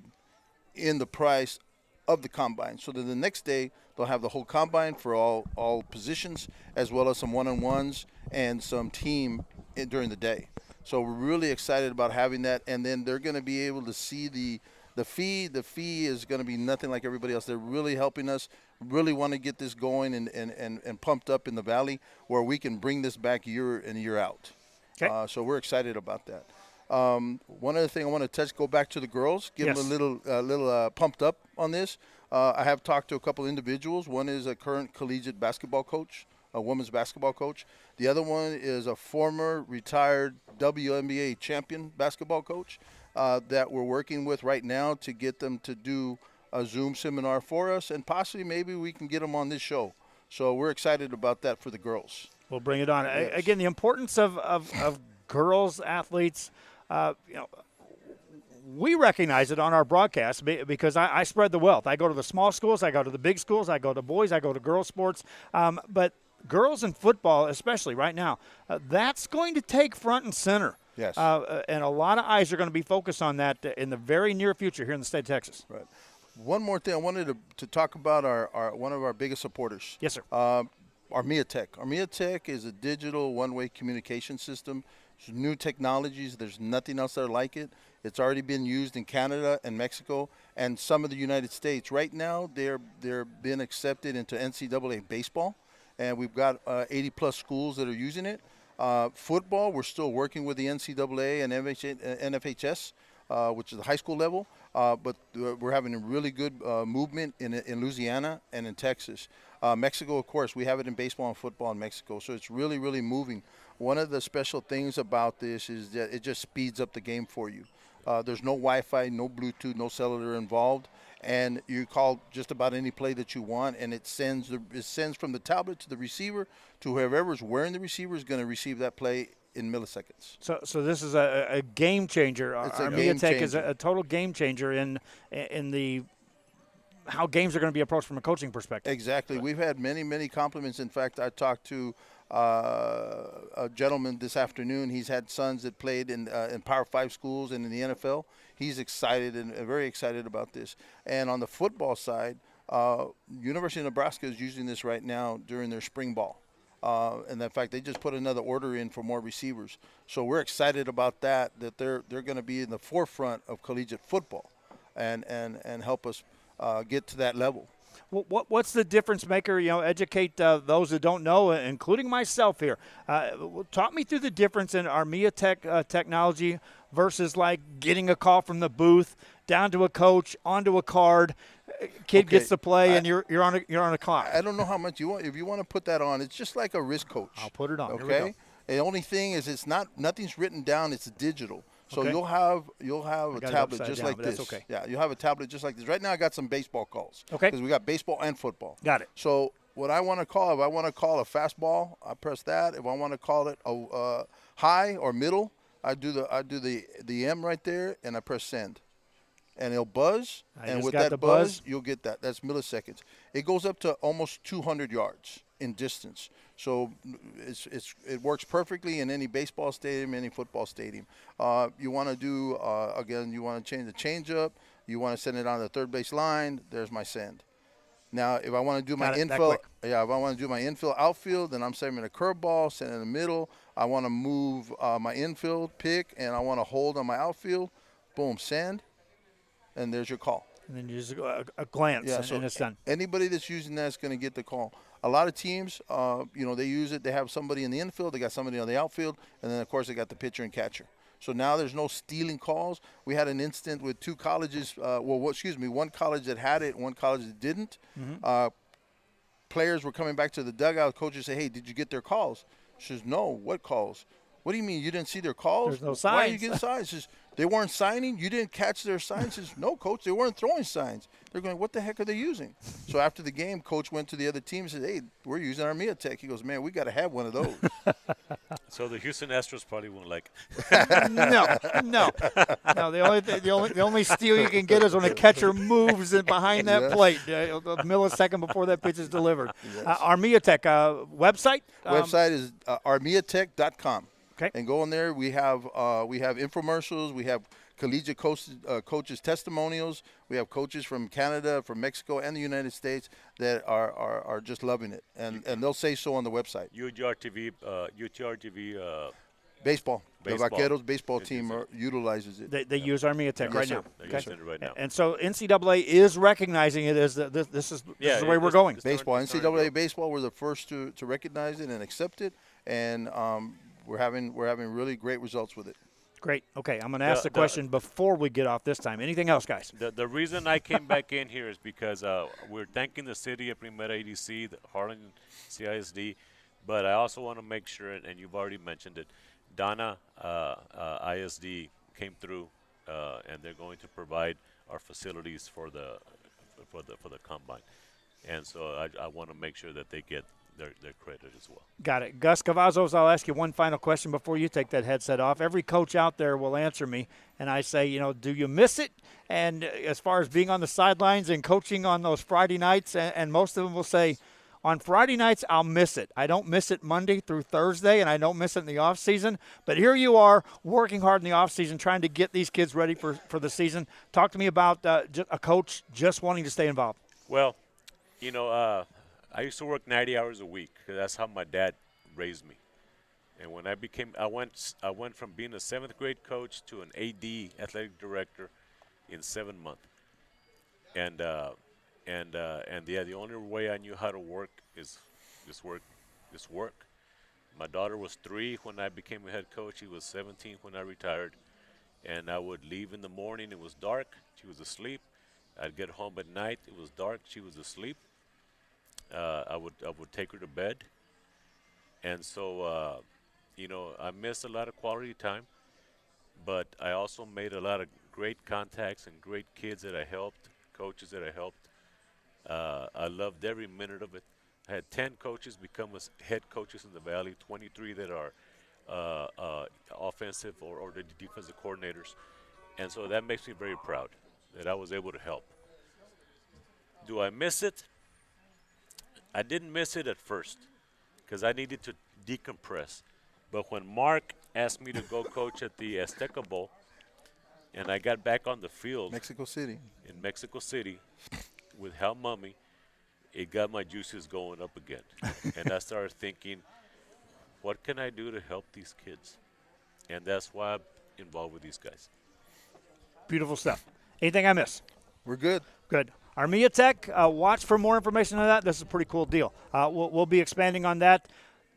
in the price of the combine. So then the next day, they'll have the whole combine for all positions, as well as some one-on-ones and some team during the day. So we're really excited about having that, and then they're going to be able to see the fee. The fee is going to be nothing like everybody else. They're really helping us, really want to get this going and pumped up in the Valley where we can bring this back year in, year out. Okay. So we're excited about that. One other thing I want to go back to the girls, give them a little pumped up on this. I have talked to a couple individuals. One is a current collegiate basketball coach, a women's basketball coach. The other one is a former retired WNBA champion basketball coach that we're working with right now to get them to do a Zoom seminar for us, and possibly maybe we can get them on this show. So we're excited about that for the girls. We'll bring it on. Yes. Again, the importance of girls athletes, we recognize it on our broadcast because I spread the wealth. I go to the small schools, I go to the big schools, I go to boys, I go to girls sports. But girls in football, especially right now, that's going to take front and center. Yes. And a lot of eyes are going to be focused on that in the very near future here in the state of Texas. Right. One more thing I wanted to talk about one of our biggest supporters. Yes, sir. Armia Tech. Armia Tech is a digital one-way communication system. It's new technologies. There's nothing else that like it. It's already been used in Canada and Mexico and some of the United States. Right now, they're been accepted into NCAA baseball, and we've got 80-plus schools that are using it. Football, we're still working with the NCAA and NFHS, which is the high school level, but we're having a really good movement in Louisiana and in Texas. Mexico, of course, we have it in baseball and football in Mexico, so it's really, really moving. One of the special things about this is that it just speeds up the game for you. There's no Wi-Fi, no Bluetooth, no cellular involved, and you call just about any play that you want, and it sends from the tablet to the receiver to whoever's wearing the receiver is going to receive that play in milliseconds. So this is a game changer. It's a Armia game Tech changer. is a total game changer in the how games are going to be approached from a coaching perspective. Exactly. We've had many, many compliments. In fact, I talked to a gentleman this afternoon. He's had sons that played in Power 5 schools and in the NFL. He's excited and very excited about this. And on the football side, University of Nebraska is using this right now during their spring ball. And in fact, they just put another order in for more receivers. So we're excited about that they're going to be in the forefront of collegiate football and help us get to that level. What's the difference maker? Educate those who don't know, including myself here. Talk me through the difference in Armia Tech technology versus like getting a call from the booth down to a coach onto a card. Kid gets to play, and you're on a clock. I don't know how much you want. If you want to put that on, it's just like a wrist coach. I'll put it on. Okay. The only thing is, nothing's written down. It's digital. So you'll have a tablet just like this. Okay. Yeah, you'll have a tablet just like this. Right now, I got some baseball calls. Okay. Because we got baseball and football. Got it. So what I want to call, if I want to call a fastball, I press that. If I want to call it a high or middle, I do the M right there, and I press send. And it'll buzz, and with that buzz, you'll get that. That's milliseconds. It goes up to almost 200 yards in distance. So it works perfectly in any baseball stadium, any football stadium. You want to do, again, you want to change the changeup. You want to send it on the third base line. There's my send. Now, if I want to do my infield, if I want to do my infield outfield, then I'm sending a curveball, send it in the middle. I want to move my infield pick, and I want to hold on my outfield. Boom, send, and there's your call. And then you just a glance, and it's done. Anybody that's using that is going to get the call. A lot of teams, they use it. They have somebody in the infield. They got somebody on the outfield. And then, of course, they got the pitcher and catcher. So now there's no stealing calls. We had an incident with two colleges. One college that had it, one college that didn't. Mm-hmm. Players were coming back to the dugout. Coaches say, hey, did you get their calls? She says, no. What calls? What do you mean you didn't see their calls? There's no Why are signs. you getting signs? She says, They weren't signing. You didn't catch their signs. Says, no, coach, they weren't throwing signs. They're going, what the heck are they using? So after the game, coach went to the other team and said, hey, we're using Armia Tech. He goes, man, we got to have one of those. So the Houston Astros probably won't like No. The only steal you can get is when a catcher moves in behind that plate, a millisecond before that pitch is delivered. Yes. Armia Tech website. Website is armiatech.com. Okay. And go in there. We have infomercials. We have collegiate coaches testimonials. We have coaches from Canada, from Mexico, and the United States that are just loving it, and they'll say so on the website. UTRTV baseball. The Vaqueros baseball team utilizes it. They use Armia Tech right now. They're using it right now. And so NCAA is recognizing it as this is the way we're going. Baseball, NCAA baseball, we're the first to recognize it and accept it, and we're having really great results with it. Great. Okay, I'm going to ask the question before we get off this time. Anything else, guys? The reason I came back in here is because we're thanking the city of Primera EDC, the Harlingen CISD, but I also want to make sure, and you've already mentioned it, Donna ISD came through, and they're going to provide our facilities for the combine, and so I want to make sure that they get their credit as well. Got it. Gus Cavazos, I'll ask you one final question before you take that headset off. Every coach out there will answer me, and I say, do you miss it? And as far as being on the sidelines and coaching on those Friday nights, and most of them will say, on Friday nights, I'll miss it. I don't miss it Monday through Thursday, and I don't miss it in the off season. But here you are working hard in the off season, trying to get these kids ready for the season. Talk to me about a coach just wanting to stay involved. Well, I used to work 90 hours a week because that's how my dad raised me. And when I went from being a 7th grade coach to an AD, athletic director, in 7 months. And the only way I knew how to work is just work. My daughter was 3 when I became a head coach. She was 17 when I retired. And I would leave in the morning. It was dark. She was asleep. I'd get home at night. It was dark. She was asleep. I would take her to bed, and so I missed a lot of quality time, but I also made a lot of great contacts and great kids that I helped, coaches that I helped. I loved every minute of it. I had 10 coaches become head coaches in the Valley, 23 that are offensive or the defensive coordinators, and so that makes me very proud that I was able to help. Do I miss it? I didn't miss it at first because I needed to decompress. But when Mark asked me to go coach at the Azteca Bowl, and I got back on the field in Mexico City with Hal Mummy, it got my juices going up again. And I started thinking, what can I do to help these kids? And that's why I'm involved with these guys. Beautiful stuff. Anything I miss? We're good. Good. Armia Tech, watch for more information on that. This is a pretty cool deal. We'll be expanding on that.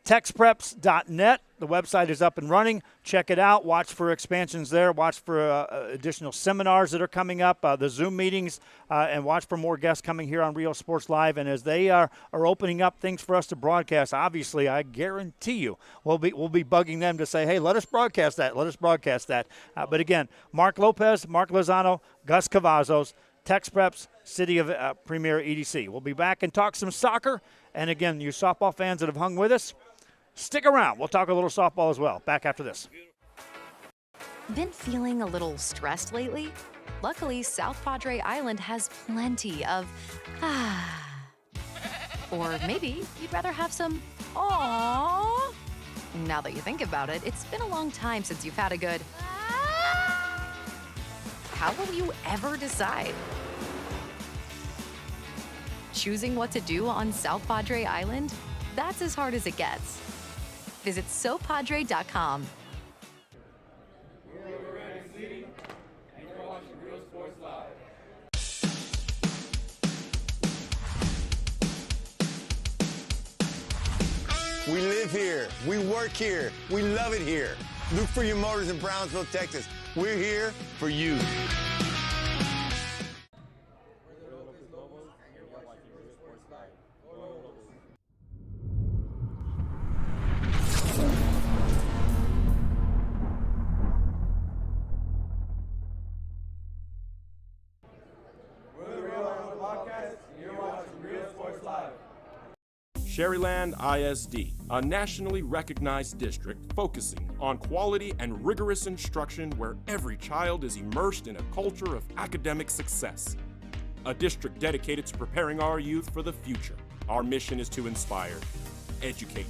TexPreps.net. The website is up and running. Check it out. Watch for expansions there. Watch for additional seminars that are coming up, the Zoom meetings, and watch for more guests coming here on Real Sports Live. And as they are opening up things for us to broadcast, obviously, I guarantee you we'll be bugging them to say, hey, let us broadcast that. Let us broadcast that. But again, Mark Lopez, Mark Lozano, Gus Cavazos, TexPreps, City of Premier EDC. We'll be back and talk some soccer. And again, you softball fans that have hung with us, stick around. We'll talk a little softball as well. Back after this. Been feeling a little stressed lately? Luckily, South Padre Island has plenty of or maybe you'd rather have some aww. Now that you think about it, it's been a long time since you've had a good How will you ever decide? Choosing what to do on South Padre Island? That's as hard as it gets. Visit SoPadre.com. We live here. We work here. We love it here. Look for your motors in Brownsville, Texas. We're here for you. Sherryland ISD, a nationally recognized district focusing on quality and rigorous instruction where every child is immersed in a culture of academic success. A district dedicated to preparing our youth for the future. Our mission is to inspire, educate,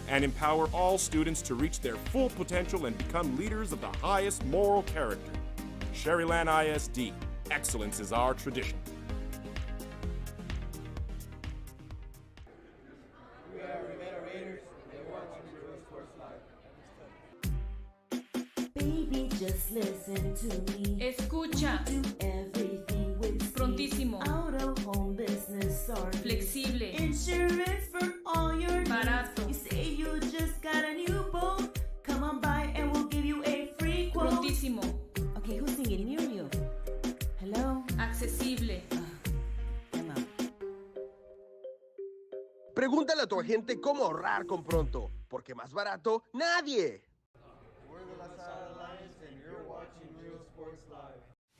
and empower all students to reach their full potential and become leaders of the highest moral character. Sherryland ISD, excellence is our tradition. Baby, just listen to me. Escucha. Do everything with Prontísimo. Out of home business or Flexible. Insurance for all your Barato. needs. You say you just got a new boat. Come on by and we'll give you a free quote. Prontísimo. Okay, who's singing near you? Hello? Accesible. Pregúntale a tu agente cómo ahorrar con Pronto, porque más barato, nadie.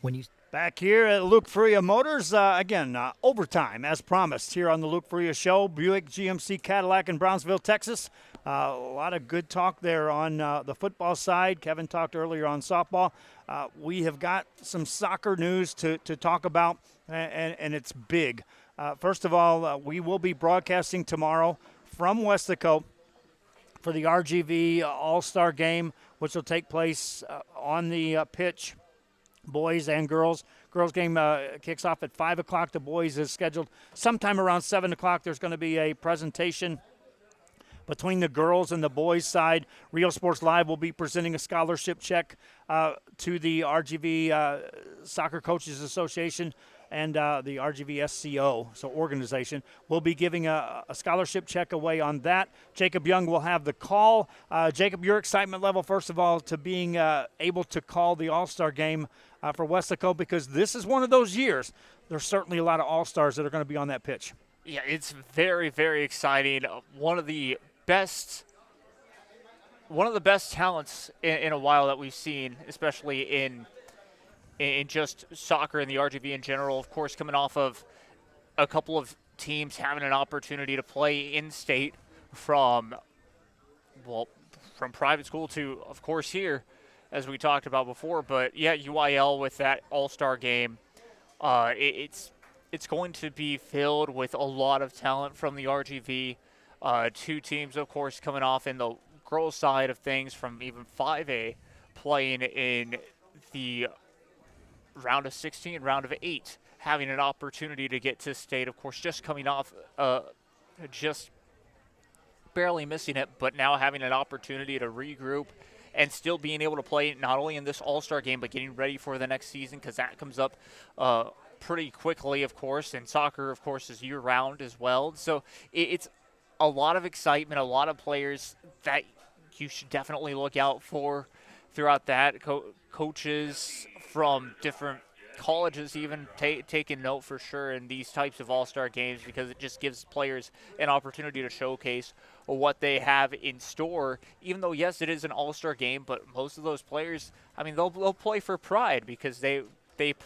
When you Back here at Luke Fruia Motors, again, overtime as promised here on the Luke Fruia Show. Buick GMC Cadillac in Brownsville, Texas. A lot of good talk there on the football side. Kevin talked earlier on softball. We have got some soccer news to talk about, and it's big. First of all, we will be broadcasting tomorrow from Westaco for the RGV All-Star Game, which will take place on the pitch, boys and girls. Girls game kicks off at 5 o'clock. The boys is scheduled sometime around 7 o'clock. There's going to be a presentation between the girls and the boys side. Real Sports Live will be presenting a scholarship check to the RGV Soccer Coaches Association and the RGV SCO, so organization, will be giving a scholarship check away on that. Jacob Young will have the call. Jacob, your excitement level, first of all, to being able to call the All-Star game for Westaco, because this is one of those years. There's certainly a lot of All-Stars that are going to be on that pitch. Yeah, it's very, very exciting. One of the best talents in a while that we've seen, especially in just soccer and the RGV in general. Of course, coming off of a couple of teams having an opportunity to play in-state from private school to, of course, here, as we talked about before. But, yeah, UIL with that all-star game, it's going to be filled with a lot of talent from the RGV. Two teams, of course, coming off in the girls' side of things from even 5A, playing in the round of 16, round of 8, having an opportunity to get to state, of course, just coming off, just barely missing it, but now having an opportunity to regroup and still being able to play not only in this All-Star game, but getting ready for the next season, because that comes up pretty quickly, of course, and soccer, of course, is year-round as well. So it's a lot of excitement, a lot of players that you should definitely look out for throughout that. Coaches from different colleges even taking note for sure in these types of all-star games, because it just gives players an opportunity to showcase what they have in store. Even though, yes, it is an all-star game, but most of those players, I mean, they'll play for pride because they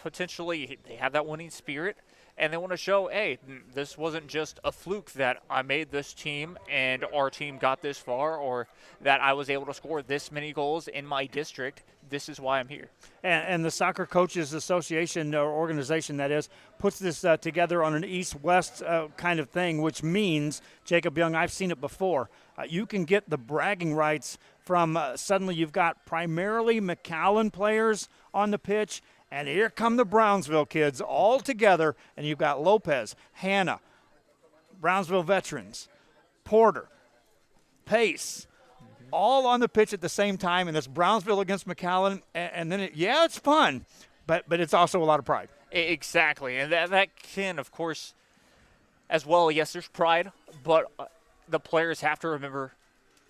potentially have that winning spirit, and they want to show, hey, this wasn't just a fluke that I made this team and our team got this far, or that I was able to score this many goals in my district. This is why I'm here. And the Soccer Coaches Association, or organization that is, puts this together on an east-west kind of thing, which means, Jacob Young, I've seen it before, you can get the bragging rights from suddenly you've got primarily McAllen players on the pitch, and here come the Brownsville kids all together, and you've got Lopez, Hannah, Brownsville veterans, Porter, Pace, all on the pitch at the same time, and it's Brownsville against McAllen, and then, it's fun, but it's also a lot of pride. Exactly, and that can, of course, as well, yes, there's pride, but the players have to remember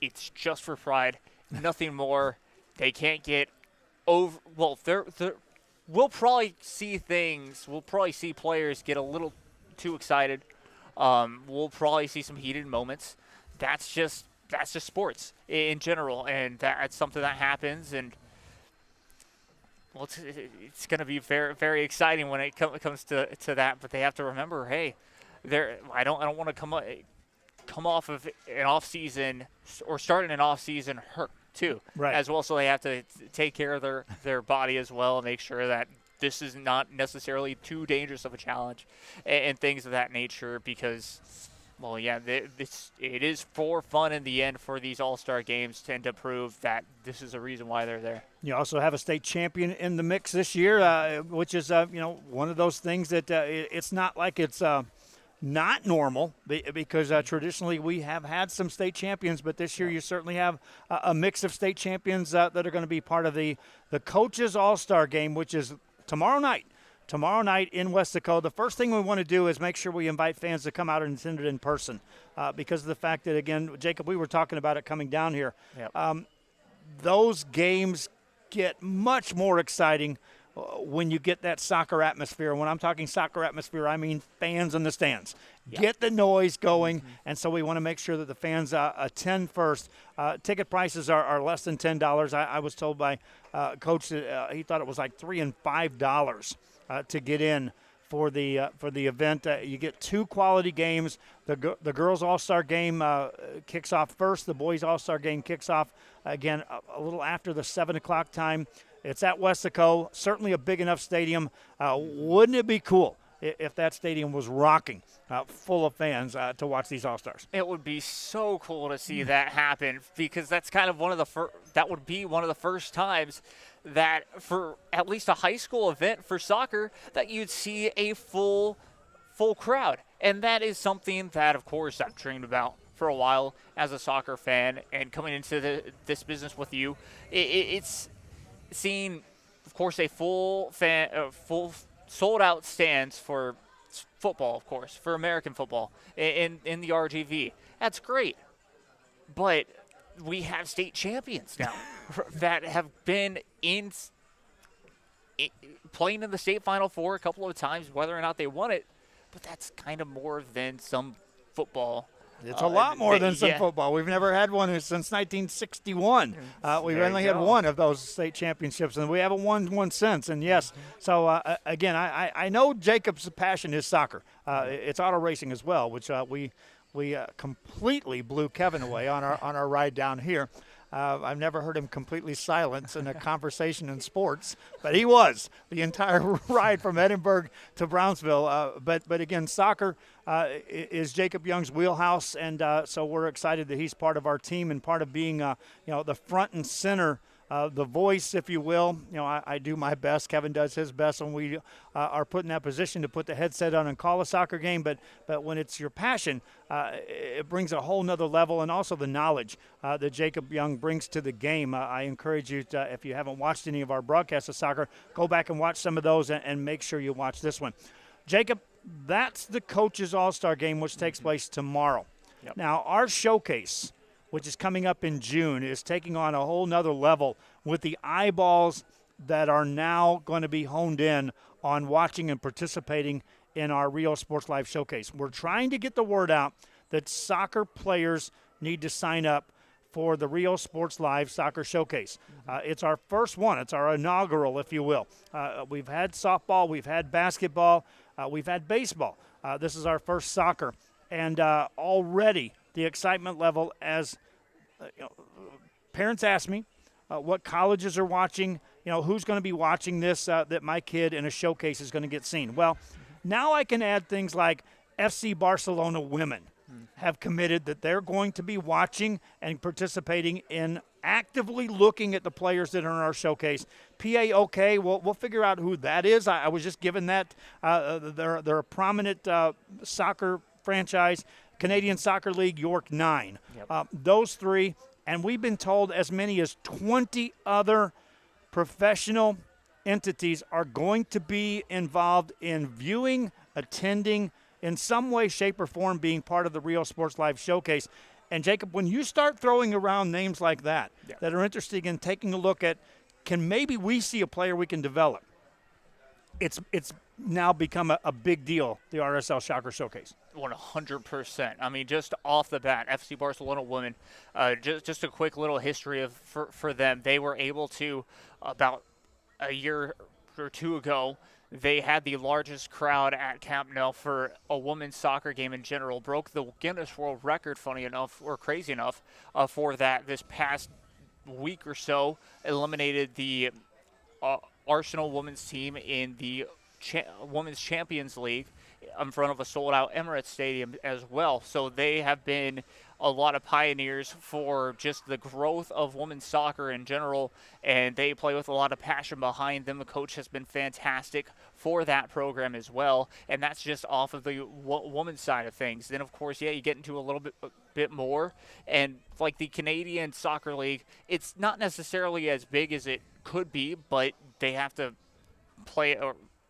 it's just for pride, nothing more. They can't get over, we'll probably see players get a little too excited. We'll probably see some heated moments. That's just sports in general, and that's something that happens. And it's going to be very, very exciting when it comes to that. But they have to remember, hey, I don't want to come off of an off-season or starting an off-season hurt too, right, as well. So they have to take care of their body as well and make sure that this is not necessarily too dangerous of a challenge and things of that nature because, well, yeah, it is for fun in the end for these all-star games and to prove that this is a reason why they're there. You also have a state champion in the mix this year, which is, one of those things that it's not like it's not normal because traditionally we have had some state champions, but this year you certainly have a mix of state champions that are going to be part of the Coaches All-Star Game, which is tomorrow night in Westaco. The first thing we want to do is make sure we invite fans to come out and attend it in person because of the fact that, again, Jacob, we were talking about it coming down here. Yep. Those games get much more exciting when you get that soccer atmosphere. And when I'm talking soccer atmosphere, I mean fans in the stands. Yep. Get the noise going, and so we want to make sure that the fans attend first. Ticket prices are less than $10. I was told by Coach that he thought it was like $3 and $5 to get in for the event. You get 2 quality games. The girls All-Star Game kicks off first. The boys All-Star Game kicks off again a little after the 7 o'clock time. It's at Westaco, certainly a big enough stadium. Wouldn't it be cool if that stadium was rocking, full of fans to watch these All-Stars? It would be so cool to see that happen because that's kind of that would be one of the first times that for at least a high school event for soccer that you'd see a full crowd. And that is something that, of course, I've dreamed about for a while as a soccer fan, and coming into this business with you, it's seeing, of course, a full sold-out stands for football, of course, for American football in the RGV. That's great. But we have state champions now that have been playing in the state Final Four a couple of times, whether or not they won it. But that's kind of more than some football. It's a lot more than some football. We've never had one since 1961. We've only had one of those state championships, and we haven't won one since. And, yes, so, again, I know Jacob's passion is soccer. It's auto racing as well, which we completely blew Kevin away on our ride down here. I've never heard him completely silent in a conversation in sports, but he was the entire ride from Edinburgh to Brownsville. But again, soccer is Jacob Young's wheelhouse, and so we're excited that he's part of our team and part of being the front and center. The voice, if you will. I do my best. Kevin does his best when we are put in that position to put the headset on and call a soccer game. But when it's your passion, it brings a whole nother level, and also the knowledge that Jacob Young brings to the game. I encourage you to, if you haven't watched any of our broadcasts of soccer, go back and watch some of those and make sure you watch this one. Jacob, that's the Coaches All-Star Game, which takes place tomorrow. Yep. Now, our showcase, which is coming up in June, is taking on a whole nother level with the eyeballs that are now going to be honed in on watching and participating in our Rio Sports Live Showcase. We're trying to get the word out that soccer players need to sign up for the Rio Sports Live Soccer Showcase. It's our first one. It's our inaugural, if you will. We've had softball. We've had basketball. We've had baseball. This is our first soccer. And already the excitement level as parents ask me what colleges are watching, who's going to be watching this, that my kid in a showcase is going to get seen. Well, now I can add things like FC Barcelona women have committed that they're going to be watching and participating in actively looking at the players that are in our showcase. PAOK, we'll figure out who that is. I was just given that. They're a prominent soccer franchise. Canadian Soccer League, York 9. Yep. Those three, and we've been told as many as 20 other professional entities are going to be involved in viewing, attending, in some way, shape, or form being part of the Rio Sports Live Showcase. And, Jacob, when you start throwing around names like that, that are interested in taking a look at, can maybe we see a player we can develop? It's now become a big deal, the RSL Soccer Showcase. 100%. I mean, just off the bat, FC Barcelona women, just a quick little history for them. They were able to, about a year or two ago, they had the largest crowd at Camp Nou for a women's soccer game in general, broke the Guinness World Record, funny enough, or crazy enough, for that this past week or so, eliminated the Arsenal women's team in the Women's Champions League in front of a sold-out Emirates Stadium as well. So they have been a lot of pioneers for just the growth of women's soccer in general, and they play with a lot of passion behind them. The coach has been fantastic for that program as well, and that's just off of the women's side of things. Then, of course, you get into a little bit more, and like the Canadian Soccer League, it's not necessarily as big as it could be, but they have to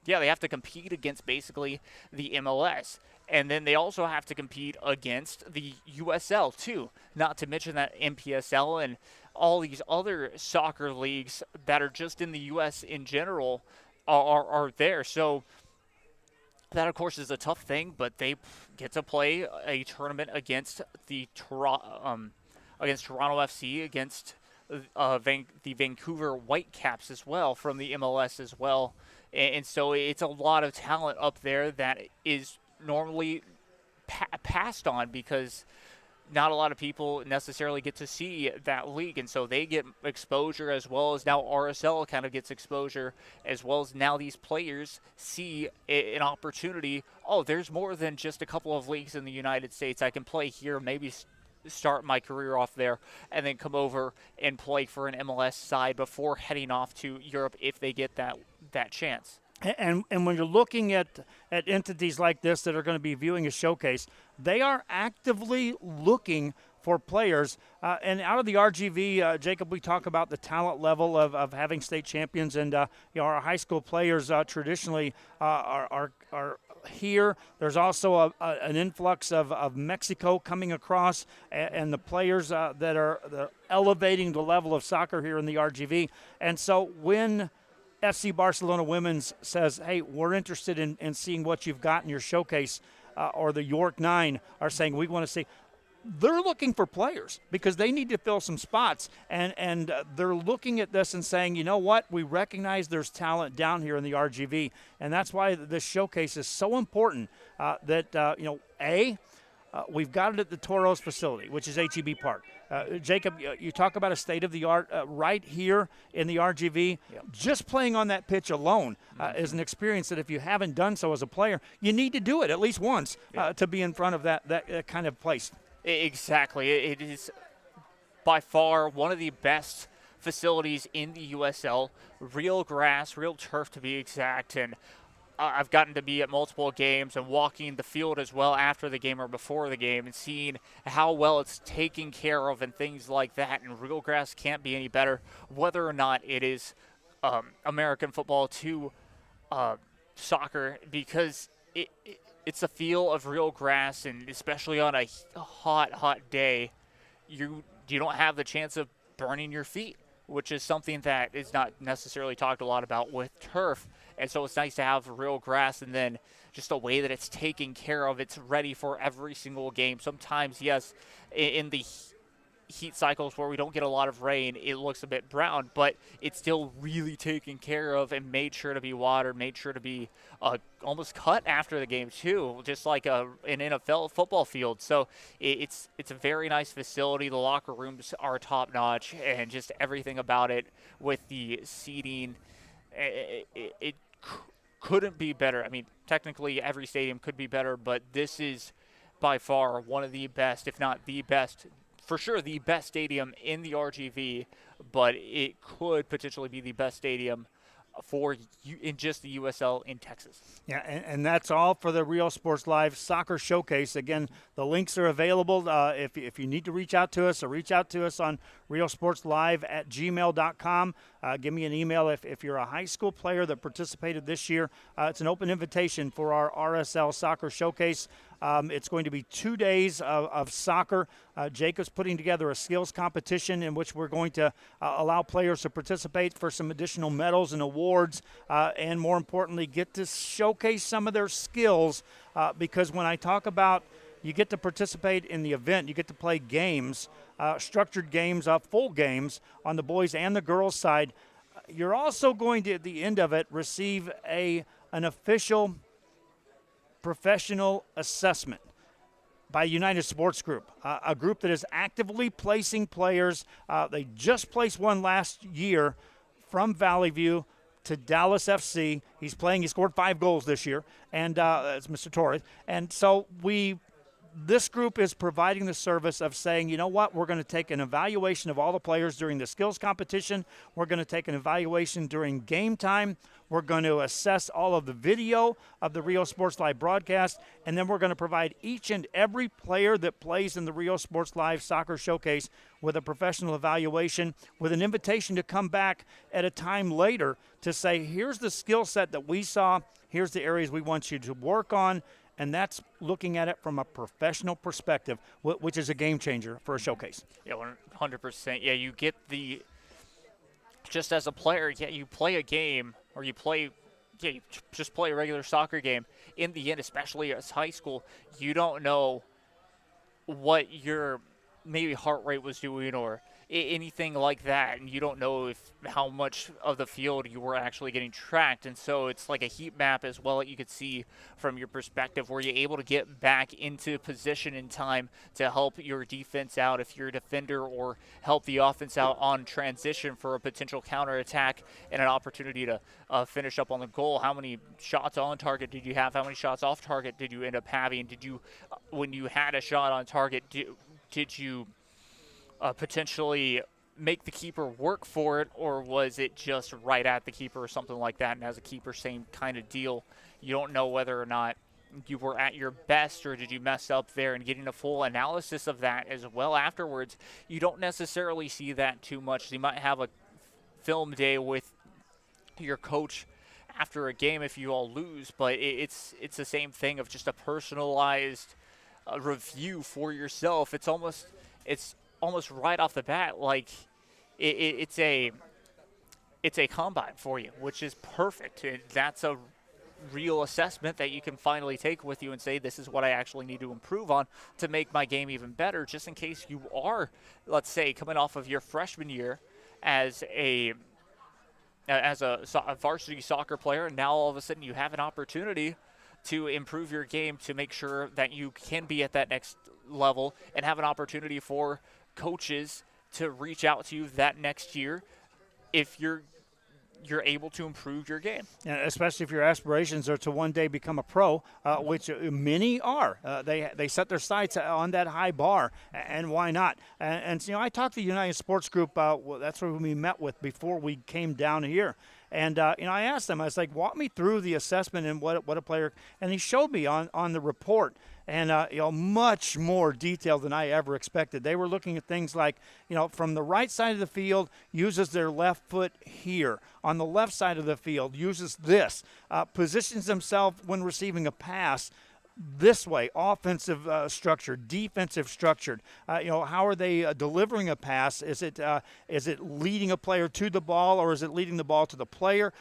they have to compete against basically the MLS. And then they also have to compete against the USL too, not to mention that NPSL and all these other soccer leagues that are just in the U.S. in general are there. So that, of course, is a tough thing, but they get to play a tournament against the Toronto FC, against the Vancouver Whitecaps as well from the MLS as well. And so it's a lot of talent up there that is normally passed on because not a lot of people necessarily get to see that league, and so they get exposure, as well as now RSL kind of gets exposure, as well as now these players see an opportunity. Oh, there's more than just a couple of leagues in the United States. I can play here, maybe start my career off there, and then come over and play for an MLS side before heading off to Europe if they get that chance. And when you're looking at entities like this that are going to be viewing a showcase, they are actively looking for players. And out of the RGV, Jacob, we talk about the talent level of having state champions, and our high school players traditionally are here. There's also an influx of Mexico coming across, and the players that are elevating the level of soccer here in the RGV. And so when FC Barcelona Women's says, hey, we're interested in seeing what you've got in your showcase, or the York Nine are saying, we want to see, they're looking for players because they need to fill some spots. And they're looking at this and saying, you know what, we recognize there's talent down here in the RGV. And that's why this showcase is so important that, we've got it at the Toros facility, which is HEB Park. Jacob, you talk about a state-of-the-art right here in the RGV. Yep. Just playing on that pitch alone is an experience that if you haven't done so as a player, you need to do it at least once to be in front of that kind of place. Exactly. It is by far one of the best facilities in the USL. Real grass, real turf to be exact, and I've gotten to be at multiple games and walking the field as well after the game or before the game and seeing how well it's taken care of and things like that. And real grass can't be any better, whether or not it is American football to soccer, because it's a feel of real grass, and especially on a hot day, you don't have the chance of burning your feet, which is something that is not necessarily talked a lot about with turf. And so it's nice to have real grass, and then just the way that it's taken care of, it's ready for every single game. Sometimes, yes, in the heat cycles where we don't get a lot of rain, it looks a bit brown, but it's still really taken care of and made sure to be watered, made sure to be almost cut after the game too, just like an NFL football field. So it's a very nice facility. The locker rooms are top notch, and just everything about it with the seating, it couldn't be better. I mean, technically every stadium could be better, but this is by far one of the best, if not the best, for sure the best stadium in the RGV, but it could potentially be the best stadium for in just the USL in Texas. Yeah, and that's all for the Real Sports Live Soccer Showcase. Again, the links are available. If you need to reach out to us, or reach out to us on realsportslive@gmail.com. Give me an email if you're a high school player that participated this year. It's an open invitation for our RSL Soccer Showcase. It's going to be 2 days of soccer. Jacob's putting together a skills competition in which we're going to allow players to participate for some additional medals and awards, and more importantly, get to showcase some of their skills, because when I talk about you get to participate in the event, you get to play games, structured games, full games on the boys and the girls side. You're also going to, at the end of it, receive a an official professional assessment by United Sports Group, a group that is actively placing players. They just placed one last year from Valley View to Dallas FC. He scored 5 goals this year, and it's Mr. Torres. And so this group is providing the service of saying, you know what, we're going to take an evaluation of all the players during the skills competition. We're going to take an evaluation during game time. We're going to assess all of the video of the Rio Sports Live broadcast, and then we're going to provide each and every player that plays in the Rio Sports Live Soccer Showcase with a professional evaluation, with an invitation to come back at a time later to say, here's the skill set that we saw, here's the areas we want you to work on, and that's looking at it from a professional perspective, which is a game changer for a showcase. Yeah, 100%. Yeah, you get just as a player, you play a game, or you just play a regular soccer game. In the end, especially as high school, you don't know what your maybe heart rate was doing or anything like that, and you don't know how much of the field you were actually getting tracked. And so it's like a heat map as well that you could see from your perspective, where you're able to get back into position in time to help your defense out if you're a defender, or help the offense out on transition for a potential counterattack and an opportunity to finish up on the goal. How many shots on target did you have? How many shots off target did you end up having? Did you, when you had a shot on target, did you potentially make the keeper work for it, or was it just right at the keeper or something like that? And as a keeper, same kind of deal. You don't know whether or not you were at your best, or did you mess up there, and getting a full analysis of that as well afterwards. You don't necessarily see that too much. You might have a film day with your coach after a game if you all lose, but it's the same thing of just a personalized review for yourself. It's almost right off the bat, like it's a combine for you, which is perfect. That's a real assessment that you can finally take with you and say, this is what I actually need to improve on to make my game even better, just in case you are, let's say, coming off of your freshman year as a varsity soccer player, and now all of a sudden you have an opportunity to improve your game to make sure that you can be at that next level, and have an opportunity for coaches to reach out to you that next year if you're able to improve your game. And especially if your aspirations are to one day become a pro, which many are. They set their sights on that high bar, and why not? And I talked to the United Sports Group. That's who we met with before we came down here. And, I asked them, I was like, walk me through the assessment and what a player, and he showed me on the report, and, much more detailed than I ever expected. They were looking at things like, from the right side of the field, uses their left foot here. On the left side of the field, uses this. Positions himself when receiving a pass this way, offensive structure, defensive structured. How are they delivering a pass? Is it leading a player to the ball, or is it leading the ball to the player?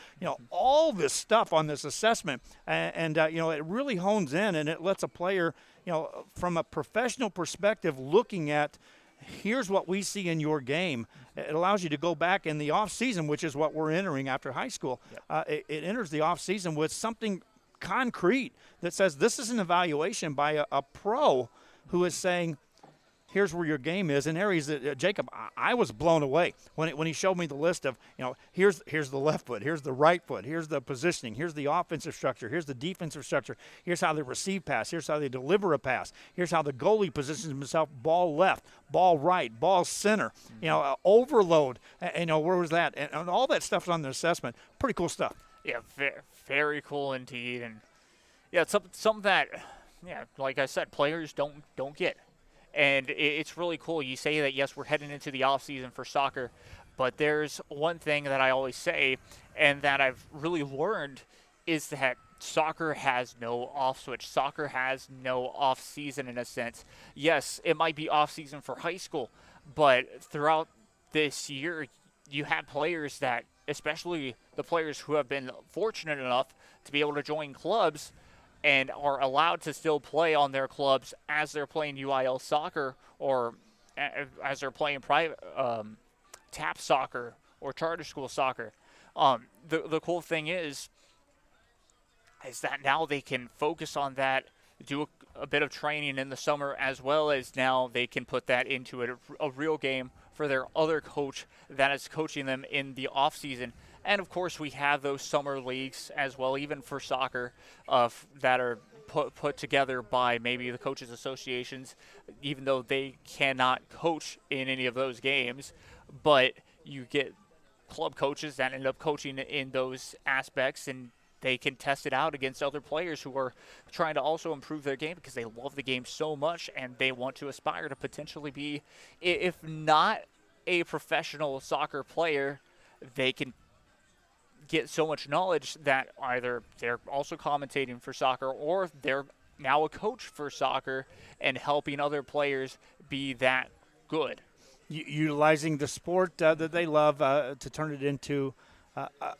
All this stuff on this assessment, and it really hones in, and it lets a player, from a professional perspective, looking at, here's what we see in your game. It allows you to go back in the off season, which is what we're entering after high school. Yep. It enters the off season with something concrete that says this is an evaluation by a pro who is saying, here's where your game is in areas that Jacob, I was blown away when he showed me the list of, here's the left foot, here's the right foot, here's the positioning, here's the offensive structure, here's the defensive structure, here's how they receive pass, here's how they deliver a pass, here's how the goalie positions himself, ball left, ball right, ball center, overload, where was that? And all that stuff's on the assessment. Pretty cool stuff. Yeah, very cool indeed. And yeah, it's something that, like I said, players don't get. And it's really cool. You say that, yes, we're heading into the off season for soccer, but there's one thing that I always say, and that I've really learned, is that soccer has no off switch. Soccer has no off season in a sense. Yes, it might be off season for high school, but throughout this year, you have players that, especially the players who have been fortunate enough to be able to join clubs and are allowed to still play on their clubs as they're playing UIL soccer, or as they're playing private TAP soccer or charter school soccer. The cool thing is, is that now they can focus on that, do a bit of training in the summer, as well as now they can put that into a real game for their other coach that is coaching them in the off season. And of course, we have those summer leagues as well, even for soccer, that are put together by maybe the coaches associations, even though they cannot coach in any of those games. But you get club coaches that end up coaching in those aspects, and they can test it out against other players who are trying to also improve their game because they love the game so much and they want to aspire to potentially be, if not a professional soccer player, they can get so much knowledge that either they're also commentating for soccer or they're now a coach for soccer and helping other players be that good. Utilizing the sport that they love to turn it into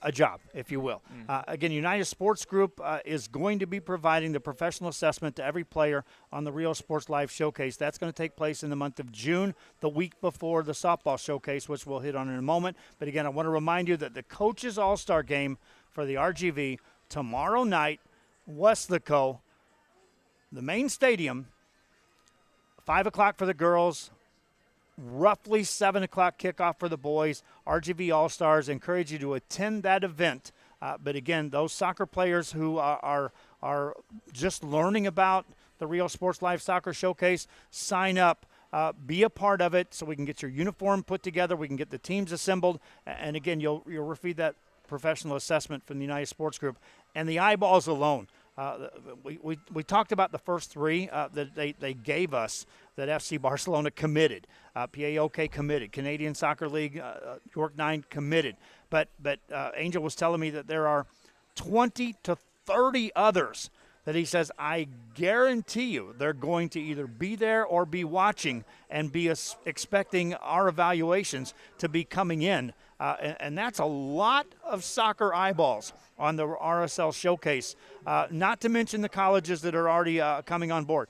a job, if you will. Again, United Sports Group is going to be providing the professional assessment to every player on the Real Sports Live Showcase. That's going to take place in the month of June, the week before the softball showcase, which we'll hit on in a moment. But again, I want to remind you that the Coaches All-Star Game for the RGV tomorrow night, Weslaco, the main stadium, 5 o'clock for the girls, roughly 7 o'clock kickoff for the boys. RGV All-Stars, encourage you to attend that event. But again, those soccer players who are just learning about the Real Sports Live Soccer Showcase, sign up, be a part of it so we can get your uniform put together, we can get the teams assembled, and again, you'll receive that professional assessment from the United Sports Group. And the eyeballs alone. We talked about the first three that they gave us that FC Barcelona committed, PAOK committed, Canadian Soccer League, York 9 committed. But Angel was telling me that there are 20 to 30 others that he says, I guarantee you they're going to either be there or be watching and be expecting our evaluations to be coming in. And that's a lot of soccer eyeballs on the RSL Showcase, not to mention the colleges that are already coming on board.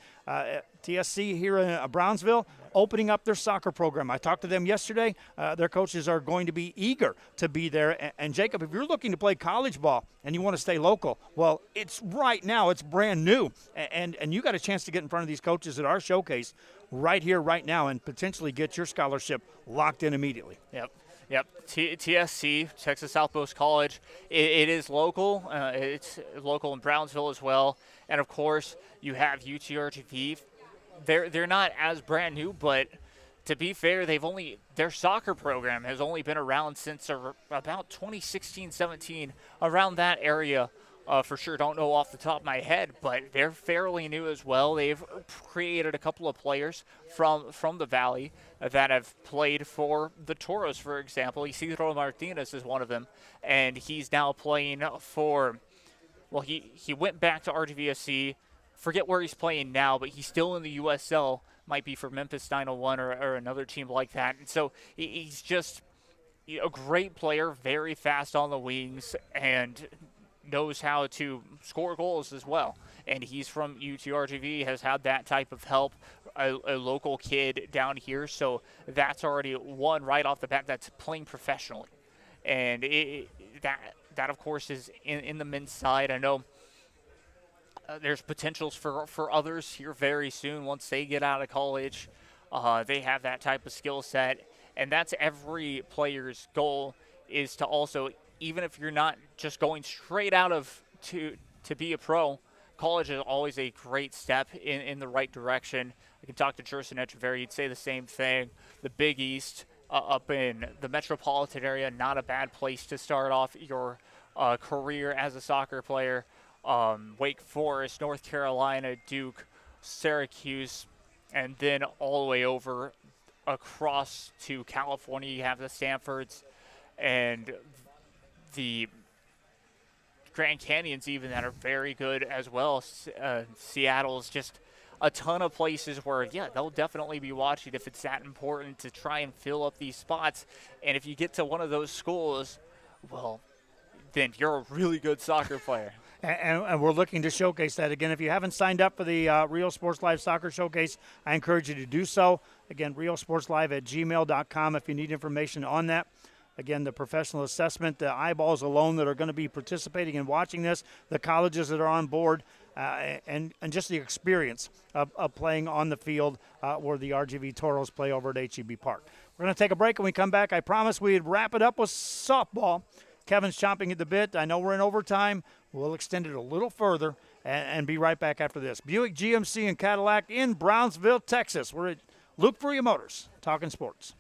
TSC here in Brownsville opening up their soccer program. I talked to them yesterday. Their coaches are going to be eager to be there. And Jacob, if you're looking to play college ball and you want to stay local, well, it's right now. It's brand new. And you got a chance to get in front of these coaches at our showcase right here, right now, and potentially get your scholarship locked in immediately. Yep. TSC, Texas Southmost College, it is local. It's local in Brownsville as well. And, of course, you have UTRGV. They're not as brand new, but to be fair, their soccer program has only been around since about 2016-17, around that area. For sure, don't know off the top of my head, but they're fairly new as well. They've created a couple of players from the Valley that have played for the Toros, for example. Isidro Martinez is one of them, and he's now playing for, well, he went back to RGVSC. Forget where he's playing now, but he's still in the USL, might be for Memphis 901 or another team like that. And so he's just a great player, very fast on the wings, and knows how to score goals as well. And he's from UTRGV, has had that type of help, a local kid down here. So that's already one right off the bat that's playing professionally. And that of course, is in the men's side. I know there's potentials for others here very soon once they get out of college. They have that type of skill set. And that's every player's goal, is to also, even if you're not just going straight out of to be a pro, college is always a great step in the right direction. I can talk to Jerson Echeverry, he'd say the same thing. The Big East up in the metropolitan area, not a bad place to start off your career as a soccer player. Wake Forest, North Carolina, Duke, Syracuse, and then all the way over across to California, you have the Stanfords and the Grand Canyons even that are very good as well. Seattle's just a ton of places where, yeah, they'll definitely be watching if it's that important to try and fill up these spots. And if you get to one of those schools, well, then you're a really good soccer player. And we're looking to showcase that. Again, if you haven't signed up for the Real Sports Live Soccer Showcase, I encourage you to do so. Again, realsportslive@gmail.com if you need information on that. Again, the professional assessment, the eyeballs alone that are going to be participating and watching this, the colleges that are on board, and just the experience of playing on the field where the RGV Toros play over at HEB Park. We're going to take a break. When we come back, I promised we'd wrap it up with softball. Kevin's chomping at the bit. I know we're in overtime. We'll extend it a little further and be right back after this. Buick GMC and Cadillac in Brownsville, Texas. We're at Luke Fruia Motors, talking sports.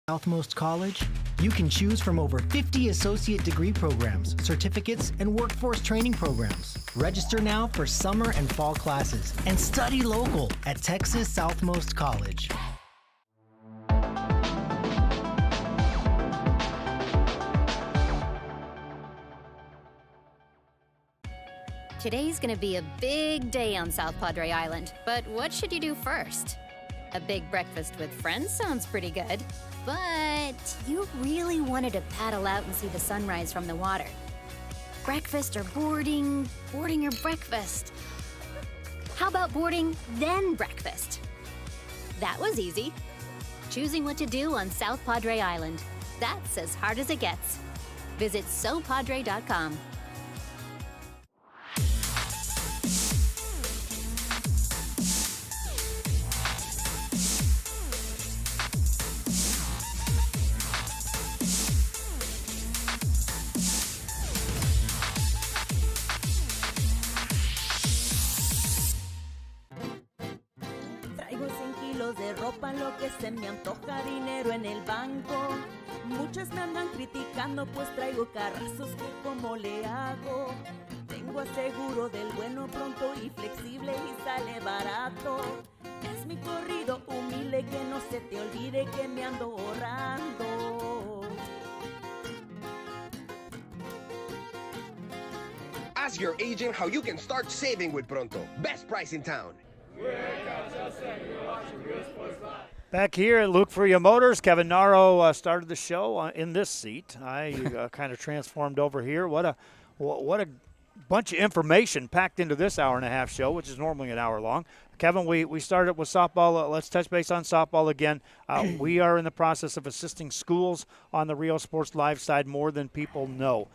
Southmost College, you can choose from over 50 associate degree programs, certificates, and workforce training programs. Register now for summer and fall classes and study local at Texas Southmost College. Today's gonna be a big day on South Padre Island, but what should you do first? A big breakfast with friends sounds pretty good, but you really wanted to paddle out and see the sunrise from the water. Breakfast or boarding or breakfast? How about boarding, then breakfast? That was easy. Choosing what to do on South Padre Island. That's as hard as it gets. Visit sopadre.com. De ropa lo que se me antoja, dinero en el banco. Muchas me andan criticando pues traigo carrazos que como le hago. Tengo aseguro del bueno, pronto y flexible y sale barato. Es mi corrido humilde, que no se te olvide que me ando ahorrando. Ask your agent how you can start saving with Pronto. Best price in town. Back here at Luke Fruia Motors, Kevin Naro started the show in this seat. I kind of transformed over here. What a bunch of information packed into this hour-and-a-half show, which is normally an hour long. Kevin, we started with softball. Let's touch base on softball again. We are in the process of assisting schools on the Rio Sports Live side more than people know.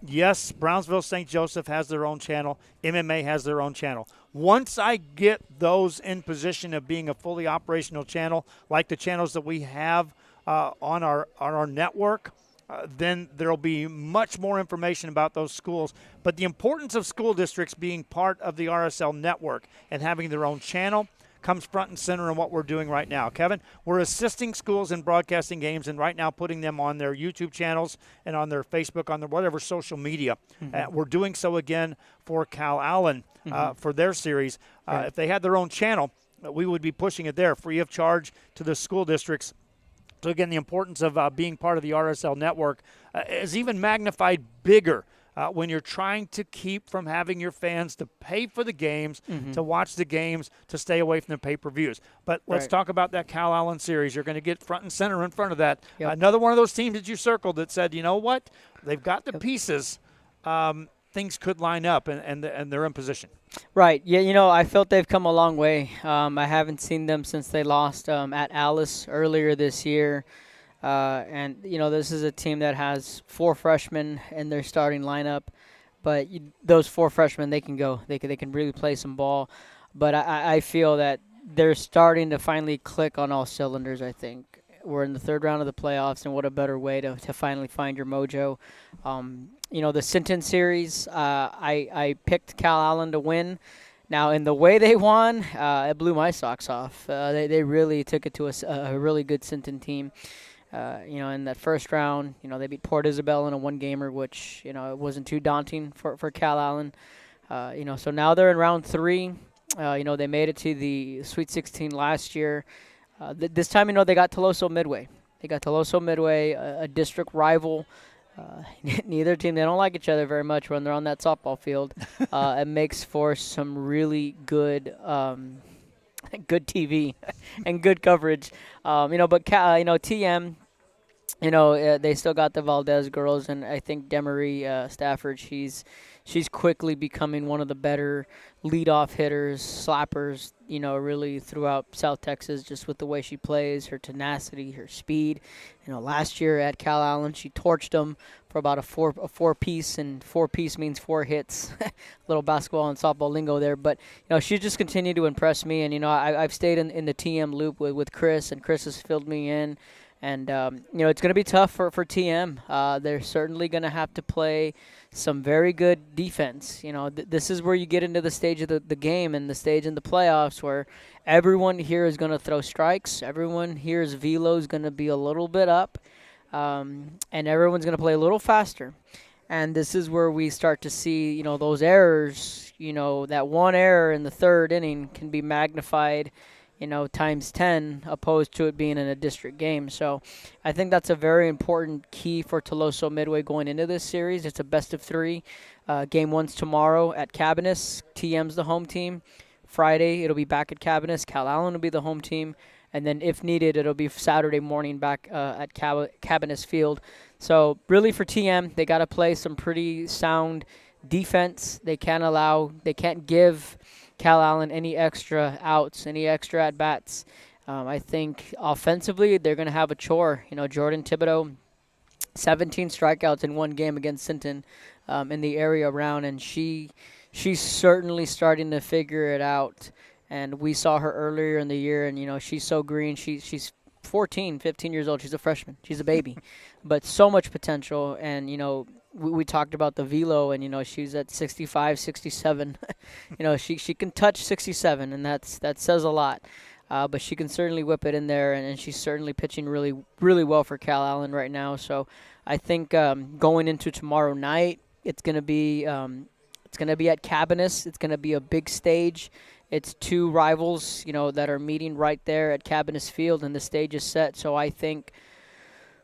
Yes, Brownsville St. Joseph has their own channel. MMA has their own channel. Once I get those in position of being a fully operational channel, like the channels that we have on our network, then there will be much more information about those schools. But the importance of school districts being part of the RSL network and having their own channel comes front and center in what we're doing right now. Kevin, we're assisting schools in broadcasting games and right now putting them on their YouTube channels and on their Facebook, on their whatever social media. We're doing so again for Cal Allen for their series. If they had their own channel, we would be pushing it there free of charge to the school districts. So, again, the importance of being part of the RSL network is even magnified bigger when you're trying to keep from having your fans to pay for the games, to watch the games, to stay away from the pay-per-views. But let's talk about that Cal Allen series. You're going to get front and center in front of that. Another one of those teams that you circled that said, you know what, they've got the pieces. Things could line up, and they're in position. Right. Yeah, I felt they've come a long way. I haven't seen them since they lost at Alice earlier this year. And, this is a team that has 4 freshmen in their starting lineup. But those 4 freshmen, they can go. They can really play some ball. But I feel that they're starting to finally click on all cylinders, I think. We're in the 3rd round of the playoffs, and what a better way to finally find your mojo. The Sinton series, I picked Cal Allen to win. Now, in the way they won, it blew my socks off. They really took it to a really good Sinton team. In that first round, they beat Port Isabel in a 1-gamer, which, it wasn't too daunting for Cal Allen. So now they're in round 3. They made it to the Sweet 16 last year. This time, they got Toloso Midway. A district rival. Neither team, they don't like each other very much when they're on that softball field. It makes for some really good good TV and good coverage. But TM, they still got the Valdez girls, and I think Demery Stafford, she's quickly becoming one of the better leadoff hitters, slappers, really throughout South Texas, just with the way she plays, her tenacity, her speed. Last year at Cal Allen, she torched them for about a four piece, and 4-piece means 4 hits. Little basketball and softball lingo there, but she's just continued to impress me, and I've stayed in the TM loop with Chris, and Chris has filled me in. And, it's going to be tough for TM. They're certainly going to have to play some very good defense. This is where you get into the stage of the game and the stage in the playoffs where everyone here is going to throw strikes. Everyone here's velo is going to be a little bit up, and everyone's going to play a little faster. And this is where we start to see, those errors, that one error in the third inning can be magnified times 10, opposed to it being in a district game. So I think that's a very important key for Toloso Midway going into this series. It's a best of 3. Game 1's tomorrow at Cabanis. TM's the home team. Friday, it'll be back at Cabanis. Cal Allen will be the home team. And then if needed, it'll be Saturday morning back at Cabanis Field. So really for TM, they got to play some pretty sound defense. They can't give Cal Allen any extra outs, any extra at-bats. I think offensively they're going to have a chore. Jordan Thibodeau, 17 strikeouts in one game against Sinton in the area around, and she's certainly starting to figure it out. And we saw her earlier in the year, and, she's so green. She's 14, 15 years old. She's a freshman. She's a baby. But so much potential, and, we talked about the velo, and she's at 65, 67. She can touch 67, and that says a lot. But she can certainly whip it in there, and she's certainly pitching really, really well for Cal Allen right now. So I think going into tomorrow night, it's gonna be at Cabanis. It's gonna be a big stage. It's 2 rivals, that are meeting right there at Cabanis Field, and the stage is set. So I think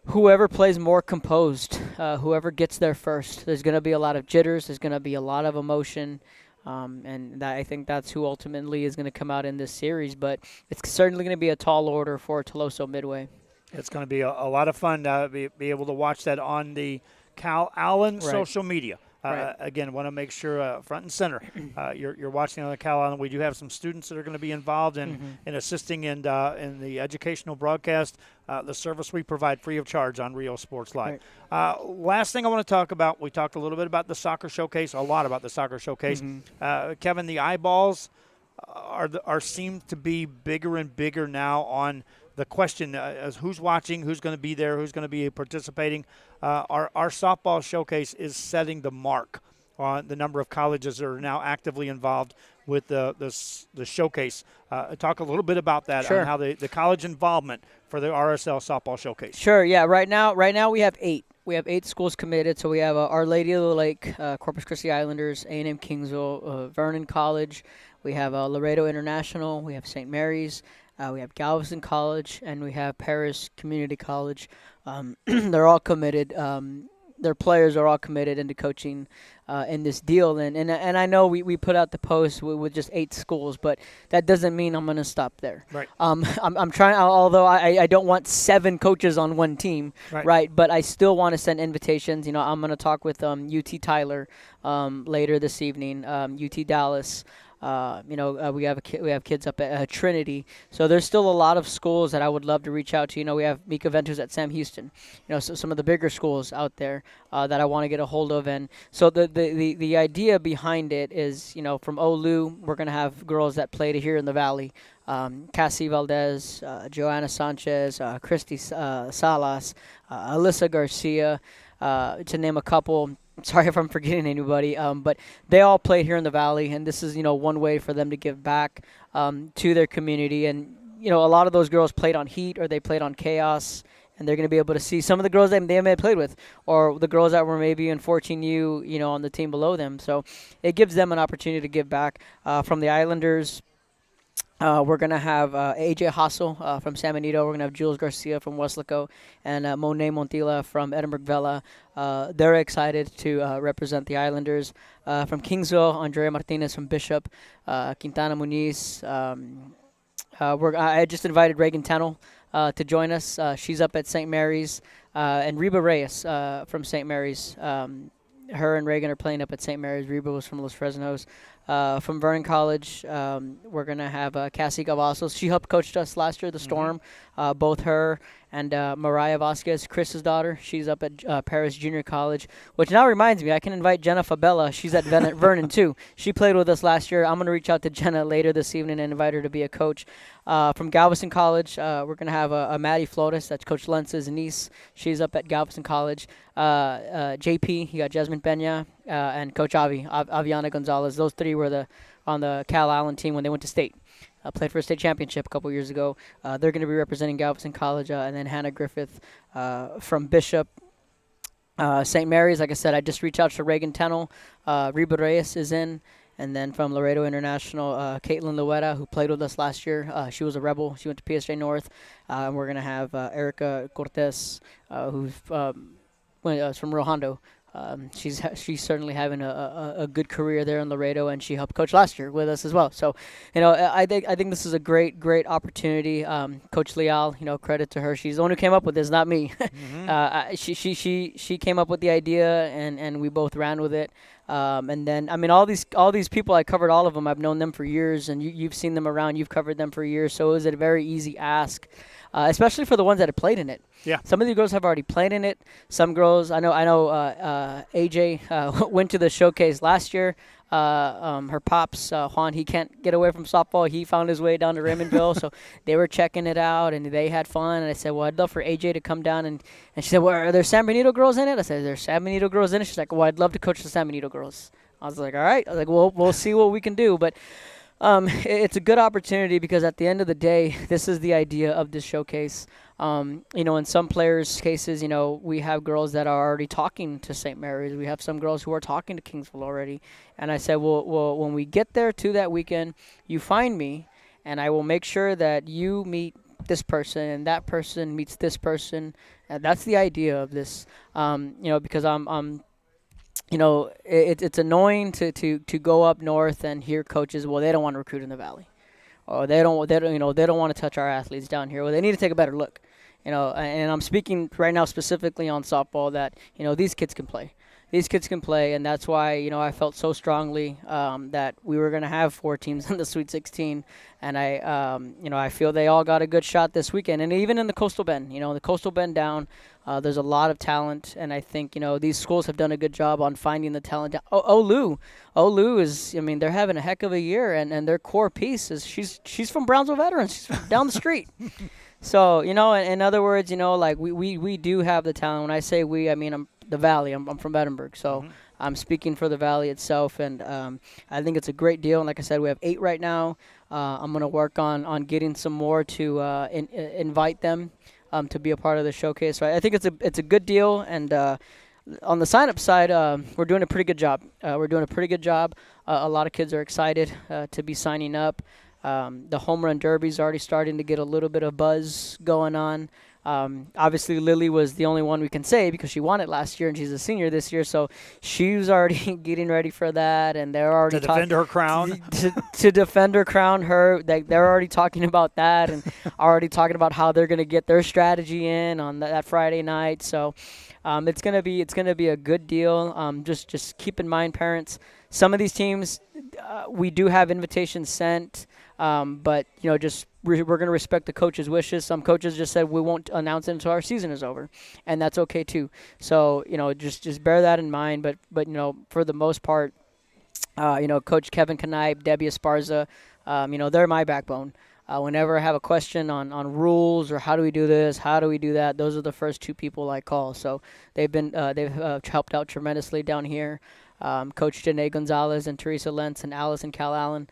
whoever plays more composed, whoever gets there first, there's going to be a lot of jitters. There's going to be a lot of emotion. And I think that's who ultimately is going to come out in this series. But it's certainly going to be a tall order for Toloso Midway. It's going to be a lot of fun to be able to watch that on the Cal Allen social media. Right. Again, want to make sure front and center you're watching on the Cal Allen. We do have some students that are going to be involved in assisting in the educational broadcast, the service we provide free of charge on Rio Sports Live. Right. Last thing I want to talk about, we talked a little bit about the soccer showcase, a lot about the soccer showcase. Kevin, the eyeballs seem to be bigger and bigger now on the question as who's watching, who's going to be there, who's going to be participating. Our softball showcase is setting the mark on the number of colleges that are now actively involved with the showcase. Talk a little bit about that, Sure. on how the college involvement for the RSL softball showcase. Sure, yeah. Right now we have 8. We have 8 schools committed. So we have Our Lady of the Lake, Corpus Christi Islanders, A&M Kingsville, Vernon College. We have Laredo International. We have St. Mary's. We have Galveston College, and we have Paris Community College. They're all committed. Their players are all committed into coaching in this deal. And I know we put out the post with just 8 schools, but that doesn't mean I'm going to stop there. Right. I'm trying, although I don't want 7 coaches on one team, right? But I still want to send invitations. I'm going to talk with UT Tyler later this evening, UT Dallas. We have kids up at Trinity, so there's still a lot of schools that I would love to reach out to. We have Mika Ventures at Sam Houston, so some of the bigger schools out there that I want to get a hold of. And so the idea behind it is, from Olu, we're gonna have girls that played here in the Valley, Cassie Valdez, Joanna Sanchez, Christy Salas, Alyssa Garcia, to name a couple. Sorry if I'm forgetting anybody, but they all played here in the Valley, and this is, one way for them to give back to their community. And, a lot of those girls played on Heat or they played on Chaos, and they're going to be able to see some of the girls they may have played with, or the girls that were maybe in 14U, on the team below them. So it gives them an opportunity to give back. From the Islanders, we're going to have AJ Hassel from San Benito. We're going to have Jules Garcia from Weslaco, and Monet Montilla from Edinburgh Vela. They're excited to represent the Islanders. From Kingsville, Andrea Martinez from Bishop, Quintana Muniz. I just invited Reagan Tennell to join us. She's up at St. Mary's. And Reba Reyes from St. Mary's. Her and Reagan are playing up at St. Mary's. Reba was from Los Fresnos. From Vernon College, we're going to have Cassie Cavazos. She helped coach us last year, the Storm. Both her and Mariah Vasquez, Chris's daughter. She's up at Paris Junior College, which now reminds me, I can invite Jenna Fabella. She's at Vernon, too. She played with us last year. I'm going to reach out to Jenna later this evening and invite her to be a coach. From Galveston College, we're going to have a Maddie Flores. That's Coach Lentz's niece. She's up at Galveston College. JP, you got Jasmine Pena, and Coach Aviana Gonzalez. Those three were on the Cal Allen team when they went to state. Played for a state championship a couple years ago. They're going to be representing Galveston College, and then Hannah Griffith from Bishop. St. Mary's, like I said, I just reached out to Reagan Tennell. Reba Reyes is in. And then from Laredo International, Caitlin Luetta, who played with us last year. She was a Rebel. She went to PSJ North. And we're going to have Erica Cortez, who's from Rio Hondo. She's certainly having a good career there in Laredo, and she helped coach last year with us as well. So, I think this is a great opportunity. Coach Leal, credit to her. She's the one who came up with this, not me. She came up with the idea, and we both ran with it. And then, all these people, I covered all of them. I've known them for years, and you've seen them around. You've covered them for years. So it was a very easy ask, especially for the ones that have played in it. Yeah. Some of the girls have already played in it. Some girls, I know. AJ went to the showcase last year. Her pops, Juan, he can't get away from softball. He found his way down to Raymondville, so they were checking it out, and they had fun. And I said, well, I'd love for AJ to come down. And she said, well, are there San Benito girls in it? I said, there's San Benito girls in it. She's like, well, I'd love to coach the San Benito girls. I was like, all right. I was like, well, we'll see what we can do. But it's a good opportunity because at the end of the day, this is the idea of this showcase. In some players' cases, we have girls that are already talking to St. Mary's. We have some girls who are talking to Kingsville already. And I said, well, when we get there to that weekend, you find me, and I will make sure that you meet this person and that person meets this person. And that's the idea of this, because it's annoying to go up north and hear coaches, well, they don't want to recruit in the Valley. Or they don't want to touch our athletes down here. Well, they need to take a better look. And I'm speaking right now specifically on softball that, these kids can play. These kids can play, and that's why, I felt so strongly that we were going to have 4 teams in the Sweet 16. And I feel they all got a good shot this weekend. And even in the Coastal Bend, the Coastal Bend down, there's a lot of talent. And I think, these schools have done a good job on finding the talent. Olu is, they're having a heck of a year. And their core piece is she's from Brownsville Veterans. She's from down the street. So, in other words, we do have the talent. When I say we, I'm the Valley. I'm from Edinburgh, so I'm speaking for the Valley itself, and I think it's a great deal. And like I said, we have 8 right now. I'm going to work on getting some more to invite them to be a part of the showcase. So I think it's a good deal, and on the sign-up side, we're doing a pretty good job. A lot of kids are excited to be signing up. The home run derby is already starting to get a little bit of buzz going on. Obviously, Lily was the only one we can say because she won it last year and she's a senior this year, so she was already getting ready for that, and they're already to defend her crown. to defend her crown. They're already talking about that and already talking about how they're going to get their strategy in on that Friday night. So it's gonna be a good deal. Just keep in mind, parents, some of these teams we do have invitations sent. But we're going to respect the coaches' wishes. Some coaches just said we won't announce it until our season is over, and that's okay too. So just bear that in mind. But for the most part, Coach Kevin Knipe, Debbie Esparza, they're my backbone. Whenever I have a question on rules or how do we do this, how do we do that, those are the first 2 people I call. So they've helped out tremendously down here. Coach Janae Gonzalez and Teresa Lentz and Alice and Cal Allen.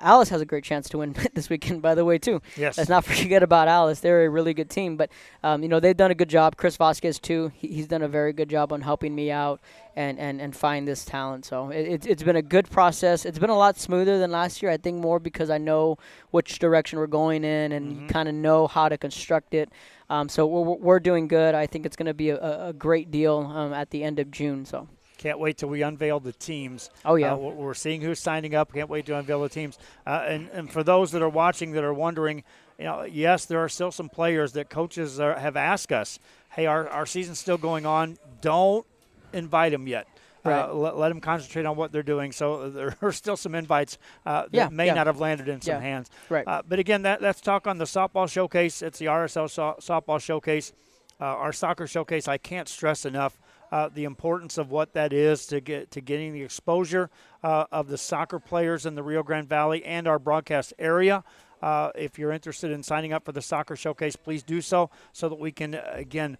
Alice has a great chance to win this weekend, by the way, too. Yes. Let's not forget about Alice. They're a really good team. But, they've done a good job. Chris Vasquez, too. He's done a very good job on helping me out and find this talent. So it's been a good process. It's been a lot smoother than last year, I think, more because I know which direction we're going in and you kind of know how to construct it. So we're doing good. I think it's going to be a great deal at the end of June. So. Can't wait till we unveil the teams. Oh, yeah. We're seeing who's signing up. Can't wait to unveil the teams. And for those that are watching that are wondering, yes, there are still some players that coaches have asked us, hey, our season's still going on. Don't invite them yet. Right. Let them concentrate on what they're doing. So there are still some invites that may not have landed in some hands. Right. But again, let's talk on the softball showcase. It's the RSL softball showcase. Our soccer showcase, I can't stress enough the importance of what that is to getting the exposure of the soccer players in the Rio Grande Valley and our broadcast area. If you're interested in signing up for the soccer showcase, please do so that we can, again,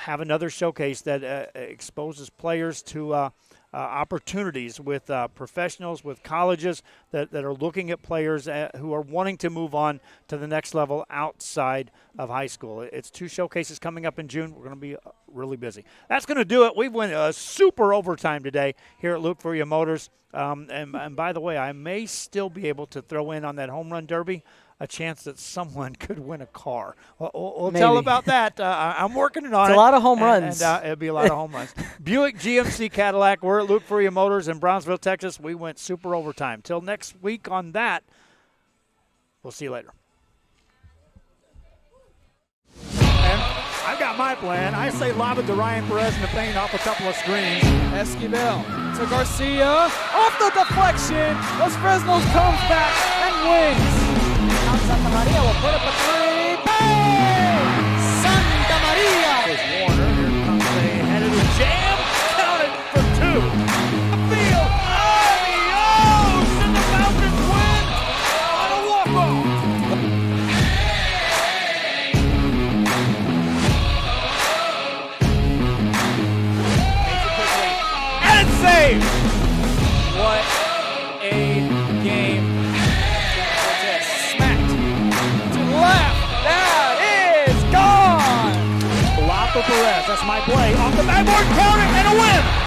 have another showcase that exposes players to opportunities with professionals, with colleges that are looking at players who are wanting to move on to the next level outside of high school. It's 2 showcases coming up in June. We're going to be really busy. That's going to do it. We went a super overtime today here at Luke Fruia Motors. And by the way, I may still be able to throw in on that home run derby a chance that someone could win a car. We'll tell about that. I'm working on it. It's a lot of home runs. And it'll be a lot of home runs. Buick GMC Cadillac. We're at Luke Fruia Motors in Brownsville, Texas. We went super overtime. Till next week on that, we'll see you later. And I've got my plan. I say lob it to Ryan Perez in the paint off a couple of screens. Esquivel to Garcia. Off the deflection. Los Fresnos comes back and wins. Santa Maria will put up a 3. Bang! Santa Maria! There's Warner. Here comes a headed jam. Counted for 2. Field. Adios! And the Falcons win on a walk-off. And it's saved! What a game. Perez, that's my play. Off the backboard, counter, and a win!